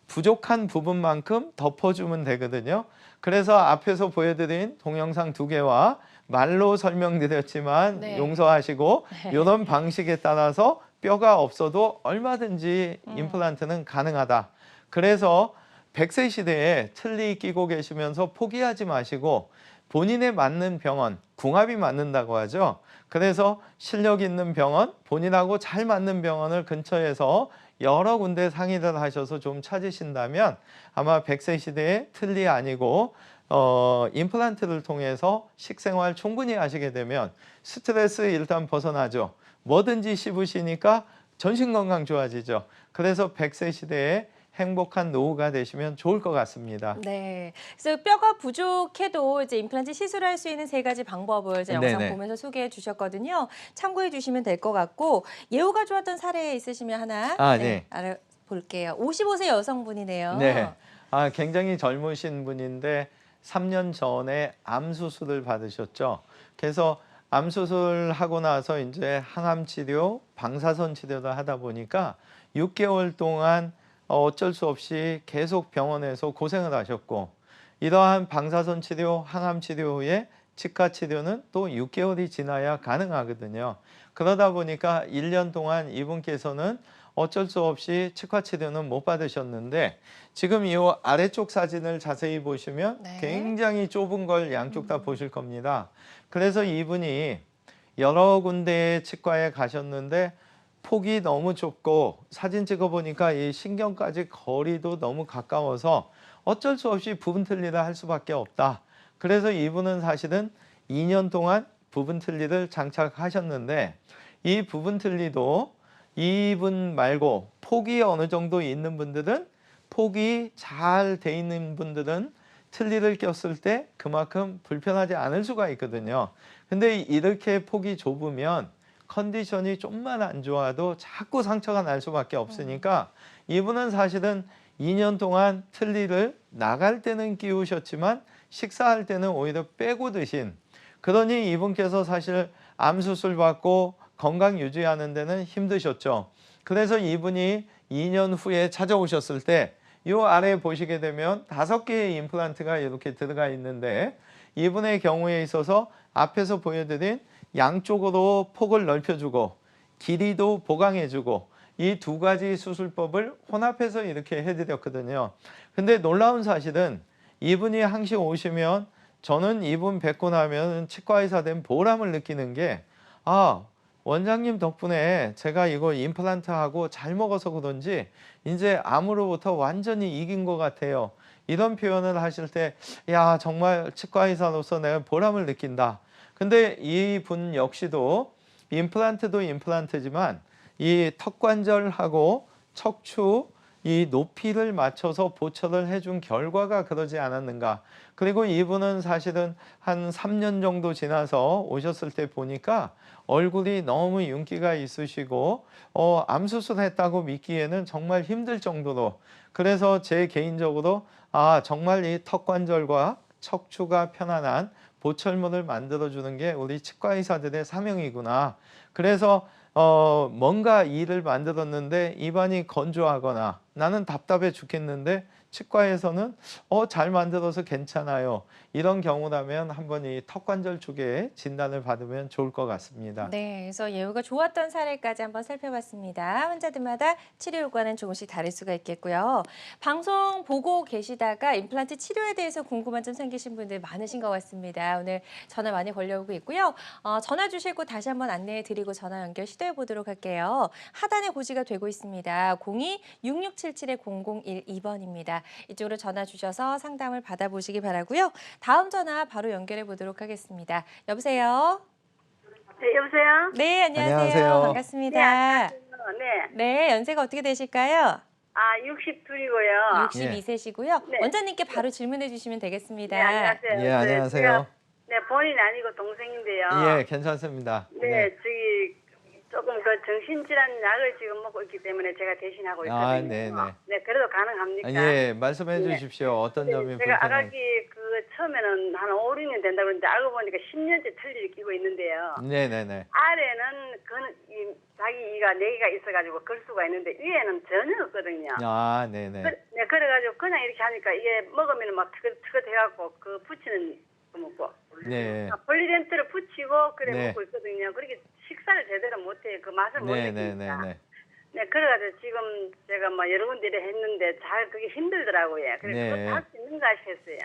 부족한 부분만큼 덮어주면 되거든요. 그래서 앞에서 보여드린 동영상 2개와 말로 설명드렸지만 네. 용서하시고 네. 이런 방식에 따라서 뼈가 없어도 얼마든지 임플란트는 가능하다. 그래서 100세 시대에 틀니 끼고 계시면서 포기하지 마시고 본인에 맞는 병원, 궁합이 맞는다고 하죠. 그래서 실력 있는 병원, 본인하고 잘 맞는 병원을 근처에서 여러 군데 상의를 하셔서 좀 찾으신다면 아마 100세 시대에 틀니 아니고 임플란트를 통해서 식생활 충분히 하시게 되면 스트레스 일단 벗어나죠. 뭐든지 씹으시니까 전신 건강 좋아지죠. 그래서 100세 시대에 행복한 노후가 되시면 좋을 것 같습니다. 네. 그래서 뼈가 부족해도 이제 임플란트 시술할 수 있는 3가지 방법을 이제 영상 네네. 보면서 소개해 주셨거든요. 참고해 주시면 될 것 같고 예후가 좋았던 사례 있으시면 하나 네. 알아볼게요. 55세 여성분이네요. 네. 굉장히 젊으신 분인데 3년 전에 암 수술을 받으셨죠. 그래서 암 수술하고 나서 이제 항암 치료, 방사선 치료를 하다 보니까 6개월 동안 어쩔 수 없이 계속 병원에서 고생을 하셨고 이러한 방사선 치료, 항암 치료 후에 치과 치료는 또 6개월이 지나야 가능하거든요. 그러다 보니까 1년 동안 이분께서는 어쩔 수 없이 치과 치료는 못 받으셨는데 지금 이 아래쪽 사진을 자세히 보시면 네. 굉장히 좁은 걸 양쪽 다 보실 겁니다. 그래서 이분이 여러 군데의 치과에 가셨는데 폭이 너무 좁고 사진 찍어보니까 이 신경까지 거리도 너무 가까워서 어쩔 수 없이 부분 틀니를 할 수밖에 없다. 그래서 이분은 사실은 2년 동안 부분 틀니를 장착하셨는데 이 부분 틀니도 이분 말고 폭이 어느 정도 있는 분들은 폭이 잘 돼 있는 분들은 틀니를 꼈을 때 그만큼 불편하지 않을 수가 있거든요. 근데 이렇게 폭이 좁으면 컨디션이 좀만 안 좋아도 자꾸 상처가 날 수밖에 없으니까 이분은 사실은 2년 동안 틀니를 나갈 때는 끼우셨지만 식사할 때는 오히려 빼고 드신 그러니 이분께서 사실 암 수술 받고 건강 유지하는 데는 힘드셨죠. 그래서 이분이 2년 후에 찾아오셨을 때 이 아래 보시게 되면 5개의 임플란트가 이렇게 들어가 있는데 이분의 경우에 있어서 앞에서 보여드린 양쪽으로 폭을 넓혀주고 길이도 보강해주고 이 2가지 수술법을 혼합해서 이렇게 해드렸거든요. 근데 놀라운 사실은 이분이 항시 오시면 저는 이분 뵙고 나면 치과의사 된 보람을 느끼는 게 원장님 덕분에 제가 이거 임플란트하고 잘 먹어서 그런지 이제 암으로부터 완전히 이긴 것 같아요. 이런 표현을 하실 때 야 정말 치과의사로서 내가 보람을 느낀다. 근데 이분 역시도 임플란트도 임플란트지만 이 턱관절하고 척추 이 높이를 맞춰서 보철을 해준 결과가 그러지 않았는가. 그리고 이분은 사실은 한 3년 정도 지나서 오셨을 때 보니까 얼굴이 너무 윤기가 있으시고 암 수술했다고 믿기에는 정말 힘들 정도로 그래서 제 개인적으로 정말 이 턱관절과 척추가 편안한 보철물을 만들어주는 게 우리 치과 의사들의 사명이구나. 그래서 뭔가 일을 만들었는데 입안이 건조하거나 나는 답답해 죽겠는데 치과에서는 잘 만들어서 괜찮아요. 이런 경우라면 한번 이 턱관절 쪽에 진단을 받으면 좋을 것 같습니다. 네, 그래서 예후가 좋았던 사례까지 한번 살펴봤습니다. 환자들마다 치료 효과는 조금씩 다를 수가 있겠고요. 방송 보고 계시다가 임플란트 치료에 대해서 궁금한 점 생기신 분들 많으신 것 같습니다. 오늘 전화 많이 걸려오고 있고요. 전화 주실 곳 다시 한번 안내해 드리고 전화 연결 시도해 보도록 할게요. 하단에 고지가 되고 있습니다. 02-6677-0012번입니다. 이쪽으로 전화 주셔서 상담을 받아보시기 바라고요. 다음 전화 바로 연결해 보도록 하겠습니다. 여보세요? 네, 여보세요? 네, 안녕하세요. 안녕하세요. 반갑습니다. 네. 네, 연세가 어떻게 되실까요? 62이고요. 62세시고요. 네. 원장님께 바로 질문해 주시면 되겠습니다. 네, 안녕하세요. 예, 안녕하세요. 네, 본인 아니고 동생인데요. 예, 괜찮습니다. 네, 저기 조금 그 정신질환 약을 지금 먹고 있기 때문에 제가 대신하고 있거든요. 아, 네네. 네, 그래도 가능합니까? 아, 예, 말씀해 네. 주십시오. 어떤 점이 제가 불편한? 아가기 그 처음에는 한 5, 6년 된다고 그러는데 알고 보니까 10년째 틀니를 끼고 있는데요. 네네네. 아래는 자기 이가 4개가 있어가지고 걸 수가 있는데 위에는 전혀 없거든요. 아, 네네. 네, 그래가지고 그냥 이렇게 하니까 이게 먹으면 막 트긋트긋해갖고 그 붙이는 거 먹고 네. 폴리덴트를 붙이고 그래 네. 먹고 있거든요. 그렇게 식사를 제대로 못해요. 그 맛을 못 느끼니까. 네네네네. 네, 그래가지고 지금 제가 뭐 여러 군데 했는데 잘 그게 힘들더라고요. 그래서 네. 그것도 할 수 있는가 싶었어요.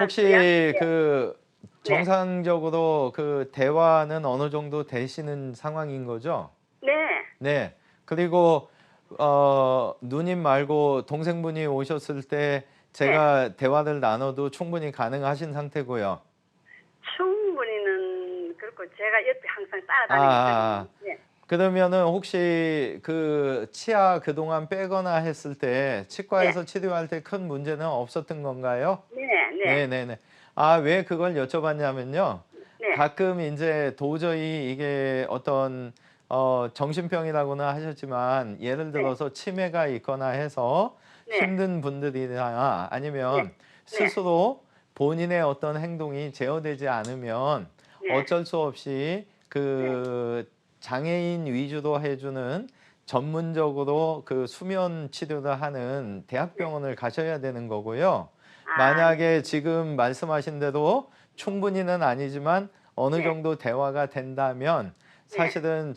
혹시 그 네. 정상적으로 그 대화는 어느 정도 되시는 상황인 거죠? 네, 네. 그리고 누님 말고 동생분이 오셨을 때 제가 대화를 나눠도 충분히 가능하신 상태고요. 충분히는 그렇고 제가 옆에 항상 아, 따라다니거든요. 네, 그러면은 혹시 그 치아 그동안 빼거나 했을 때 치과에서 치료할 때 큰 문제는 없었던 건가요? 네, 네, 네네네. 아, 왜 그걸 여쭤봤냐면요. 네, 가끔 이제 도저히 이게 어떤 정신병이라고나 하셨지만 예를 들어서 치매가 있거나 해서 네. 힘든 분들이나 아니면 네. 스스로 본인의 어떤 행동이 제어되지 않으면 네. 어쩔 수 없이 그 장애인 위주로 해주는 전문적으로 그 수면 치료를 하는 대학병원을 가셔야 되는 거고요. 만약에 지금 말씀하신 대로 충분히는 아니지만 어느 정도 대화가 된다면 사실은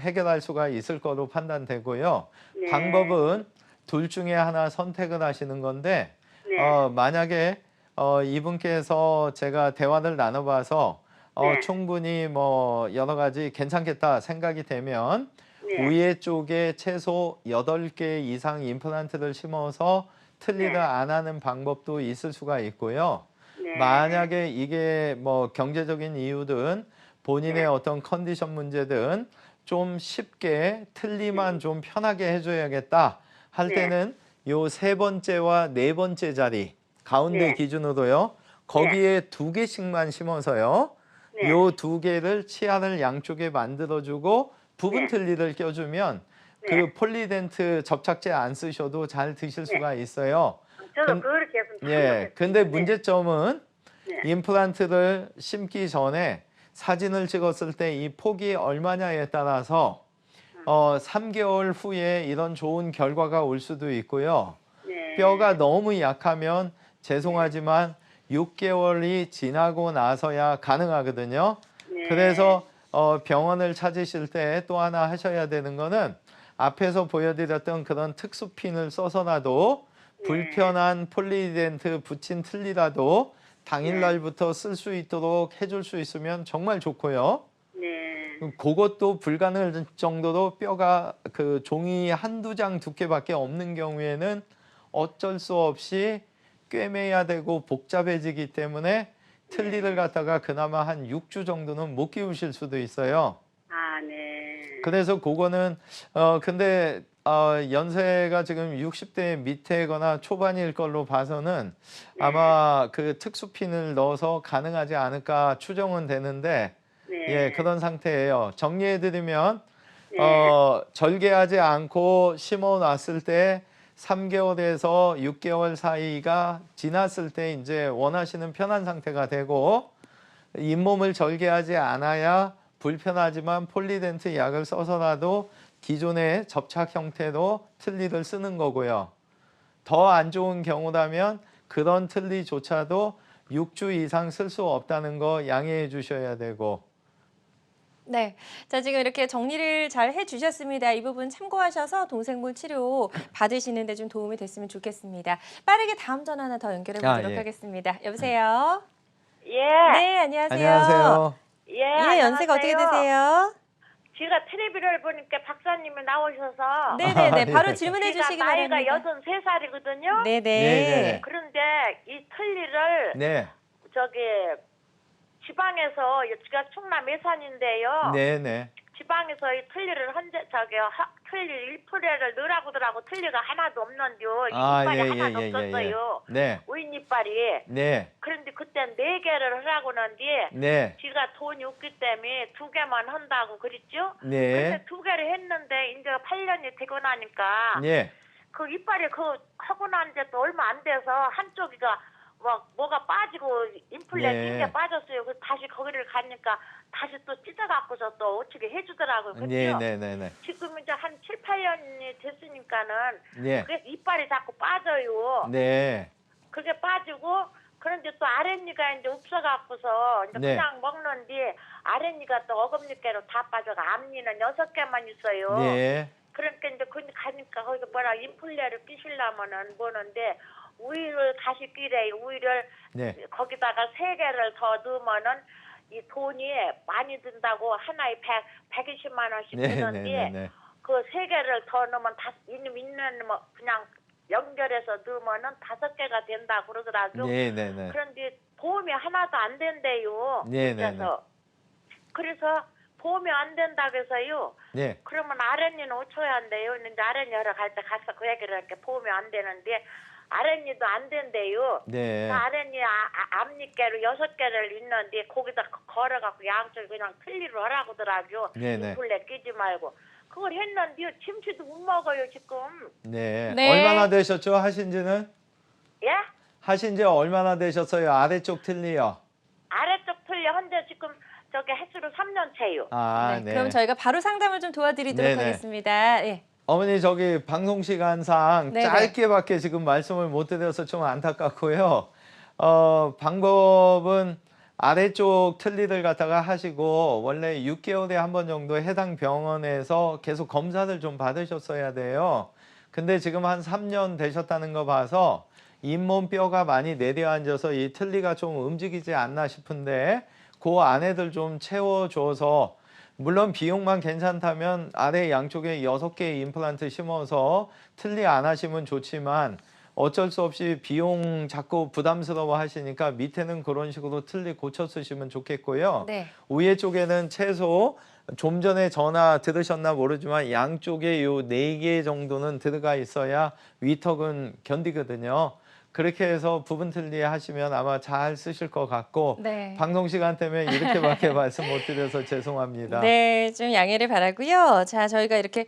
해결할 수가 있을 거로 판단되고요. 네. 방법은 둘 중에 하나 선택을 하시는 건데 네. 만약에 이분께서 제가 대화를 나눠봐서 네. 충분히 뭐 여러 가지 괜찮겠다 생각이 되면 네. 위에 쪽에 최소 8개 이상 임플란트를 심어서 틀니를 네. 안 하는 방법도 있을 수가 있고요. 네. 만약에 이게 뭐 경제적인 이유든 본인의 어떤 컨디션 문제든 좀 쉽게 틀니만 좀 편하게 해줘야겠다 할 네. 때는 요 3번째와 4번째 자리 가운데 네. 기준으로요. 거기에 2개씩만 심어서요. 네. 요 2개를 치아를 양쪽에 만들어주고 부분 네. 틀니를 껴주면 그 폴리덴트 접착제 안 쓰셔도 잘 드실 수가 있어요. 저도 그렇게 했으면 참 예, 좋겠어요. 근데 네. 문제점은 네. 임플란트를 심기 전에 사진을 찍었을 때 이 폭이 얼마냐에 따라서 3개월 후에 이런 좋은 결과가 올 수도 있고요. 네. 뼈가 너무 약하면 죄송하지만 6개월이 지나고 나서야 가능하거든요. 네. 그래서 병원을 찾으실 때 또 하나 하셔야 되는 거는 앞에서 보여드렸던 그런 특수핀을 써서라도 불편한 폴리덴트 붙인 틀니라도 당일날부터 쓸 수 있도록 해줄 수 있으면 정말 좋고요. 네. 그것도 불가능할 정도로 뼈가 그 종이 한두 장 두께밖에 없는 경우에는 어쩔 수 없이 꿰매야 되고 복잡해지기 때문에 틀니를 갖다가 그나마 한 6주 정도는 못 끼우실 수도 있어요. 아, 네. 그래서 그거는 근데 연세가 지금 60대 밑에거나 초반일 걸로 봐서는 아마 그 특수핀을 넣어서 가능하지 않을까 추정은 되는데 네. 예, 그런 상태예요. 정리해드리면 네. 절개하지 않고 심어 놨을 때 3개월에서 6개월 사이가 지났을 때 이제 원하시는 편한 상태가 되고 잇몸을 절개하지 않아야 불편하지만 폴리덴트 약을 써서라도 기존의 접착 형태로 틀니를 쓰는 거고요. 더 안 좋은 경우라면 그런 틀니조차도 6주 이상 쓸 수 없다는 거 양해해 주셔야 되고. 네. 자, 지금 이렇게 정리를 잘 해주셨습니다. 이 부분 참고하셔서 동생분 치료 받으시는 데 좀 도움이 됐으면 좋겠습니다. 빠르게 다음 전화 하나 더 연결해 보도록 예. 하겠습니다. 여보세요? 예. 네, 안녕하세요. 안녕하세요. 예. 예, 연세가 어떻게 되세요? 제가 텔레비를 보니까 박사님이 나오셔서 네네네. 네. 바로 질문해 제가 주시기 나이가 바랍니다. 63살이거든요. 네네. 네네. 그런데 이 틀니를 네. 저기 지방에서 여기가 충남 예산인데요. 네네. 지방에서 이 틀니를 틀니 1%를 넣으라고더라고. 틀니가 하나도 없는데요. 아, 이빨이 예, 하나도 예, 예, 예, 없었어요. 네, 우인 이빨이. 네, 그런데 그때 4개를 하라고 하는데 네, 지가 돈이 없기 때문에 2개만 한다고 그랬죠. 네, 근데 2개를 했는데 이제 8년이 되고 나니까 네, 그 이빨이 하고 난 지 또 얼마 안 돼서 한쪽이가 막 뭐가 빠지고 임플란트 네. 흰게 빠졌어요. 그래서 다시 거기를 가니까 다시 또 찢어갖고서 또 어떻게 해주더라고요. 그죠? 네, 네, 네, 네, 지금 이제 한 7, 8년이 됐으니까는 네, 그게 이빨이 자꾸 빠져요. 네, 그게 빠지고 그런데 또 아랫니가 이제 없어갖고서 이제 네. 그냥 먹는데 아랫니가 또 어금니께로 다 빠져가 앞니는 6개만 있어요. 네, 그러니까 이제 거기 가니까 거기 뭐라 임플레를 끼시려면은 뭐는데 우유를 다시 끼래요. 우유를 네, 거기다가 3개를 더 넣으면은 이 돈이 많이 든다고 하나에 120만 원씩 네, 드는데 네, 네, 그 3개를 더 넣으면 있는 뭐 그냥 연결해서 넣으면은 5개가 된다 그러더라고요. 네, 네, 네, 그런데 보험이 하나도 안 된대요. 네, 네, 그래서 보험이 안 된다고 해서요. 네, 그러면 아랫니는 5초에 한대요. 근데 아랫니 하러 갈 때 가서 그 얘기를 하니까 보험이 안 되는데 아랫니도 안 된대요. 네, 그 아랫니 앞니께로 6개를 있는데 거기다 걸어갖고 양쪽 그냥 틀니로 하라고 하더라고요. 네, 네. 임플레 끼지 말고. 그걸 했는데요. 침치도 못 먹어요 지금. 네. 네. 얼마나 되셨죠? 하신지는? 예? 하신지 얼마나 되셨어요? 아래쪽 틀니요. 아래쪽 틀니 현재 지금 저기 횟수로 3년째요. 아, 네, 네. 그럼 저희가 바로 상담을 좀 도와드리도록 네네. 하겠습니다. 예. 어머니 저기 방송 시간상 네네. 짧게밖에 지금 말씀을 못 드려서 좀 안타깝고요. 방법은 아래쪽 틀니를 갖다가 하시고 원래 6개월에 한 번 정도 해당 병원에서 계속 검사를 좀 받으셨어야 돼요. 근데 지금 한 3년 되셨다는 거 봐서 잇몸 뼈가 많이 내려앉아서 이 틀니가 좀 움직이지 않나 싶은데 그 안에들 좀 채워줘서 물론 비용만 괜찮다면 아래 양쪽에 6개의 임플란트 심어서 틀니 안 하시면 좋지만 어쩔 수 없이 비용 자꾸 부담스러워 하시니까 밑에는 그런 식으로 틀니 고쳐 쓰시면 좋겠고요. 네. 위에 쪽에는 최소 좀 전에 전화 들으셨나 모르지만 양쪽에 요 4개 정도는 들어가 있어야 위턱은 견디거든요. 그렇게 해서 부분 틀니 하시면 아마 잘 쓰실 것 같고 네. 방송 시간 때문에 이렇게밖에 말씀 못 드려서 죄송합니다. 네, 좀 양해를 바라고요. 자, 저희가 이렇게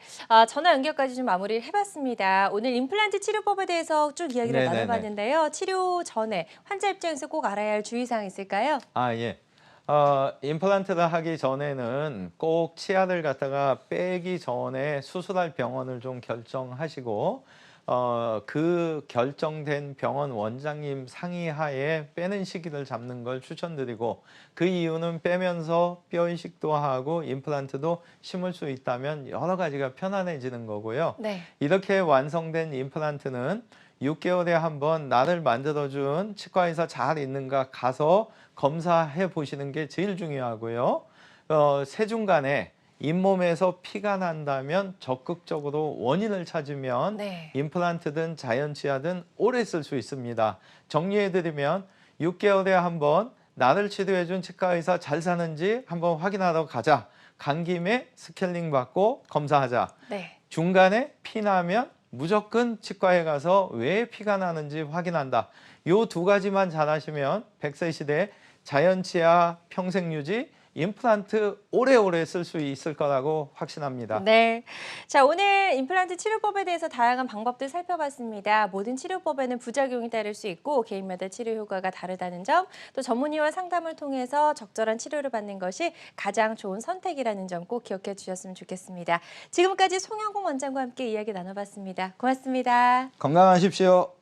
전화 연결까지 좀 마무리를 해봤습니다. 오늘 임플란트 치료법에 대해서 쭉 이야기를 네네네. 나눠봤는데요. 치료 전에 환자 입장에서 꼭 알아야 할 주의사항 있을까요? 아, 예. 임플란트를 하기 전에는 꼭 치아를 갖다가 빼기 전에 수술할 병원을 좀 결정하시고 그 결정된 병원 원장님 상의하에 빼는 시기를 잡는 걸 추천드리고 그 이유는 빼면서 뼈 이식도 하고 임플란트도 심을 수 있다면 여러 가지가 편안해지는 거고요. 네. 이렇게 완성된 임플란트는 6개월에 한번 나를 만들어준 치과의사 잘 있는가 가서 검사해 보시는 게 제일 중요하고요. 세중간에 잇몸에서 피가 난다면 적극적으로 원인을 찾으면 네. 임플란트든 자연치아든 오래 쓸 수 있습니다. 정리해드리면 6개월에 한번 나를 치료해준 치과의사 잘 사는지 한번 확인하러 가자. 간 김에 스케일링 받고 검사하자. 네. 중간에 피 나면 무조건 치과에 가서 왜 피가 나는지 확인한다. 요 2가지만 잘하시면 100세 시대 자연치아 평생유지 임플란트 오래오래 쓸 수 있을 거라고 확신합니다. 네. 자, 오늘 임플란트 치료법에 대해서 다양한 방법들 살펴봤습니다. 모든 치료법에는 부작용이 따를 수 있고 개인마다 치료 효과가 다르다는 점, 또 전문의와 상담을 통해서 적절한 치료를 받는 것이 가장 좋은 선택이라는 점 꼭 기억해 주셨으면 좋겠습니다. 지금까지 송영공 원장과 함께 이야기 나눠봤습니다. 고맙습니다. 건강하십시오.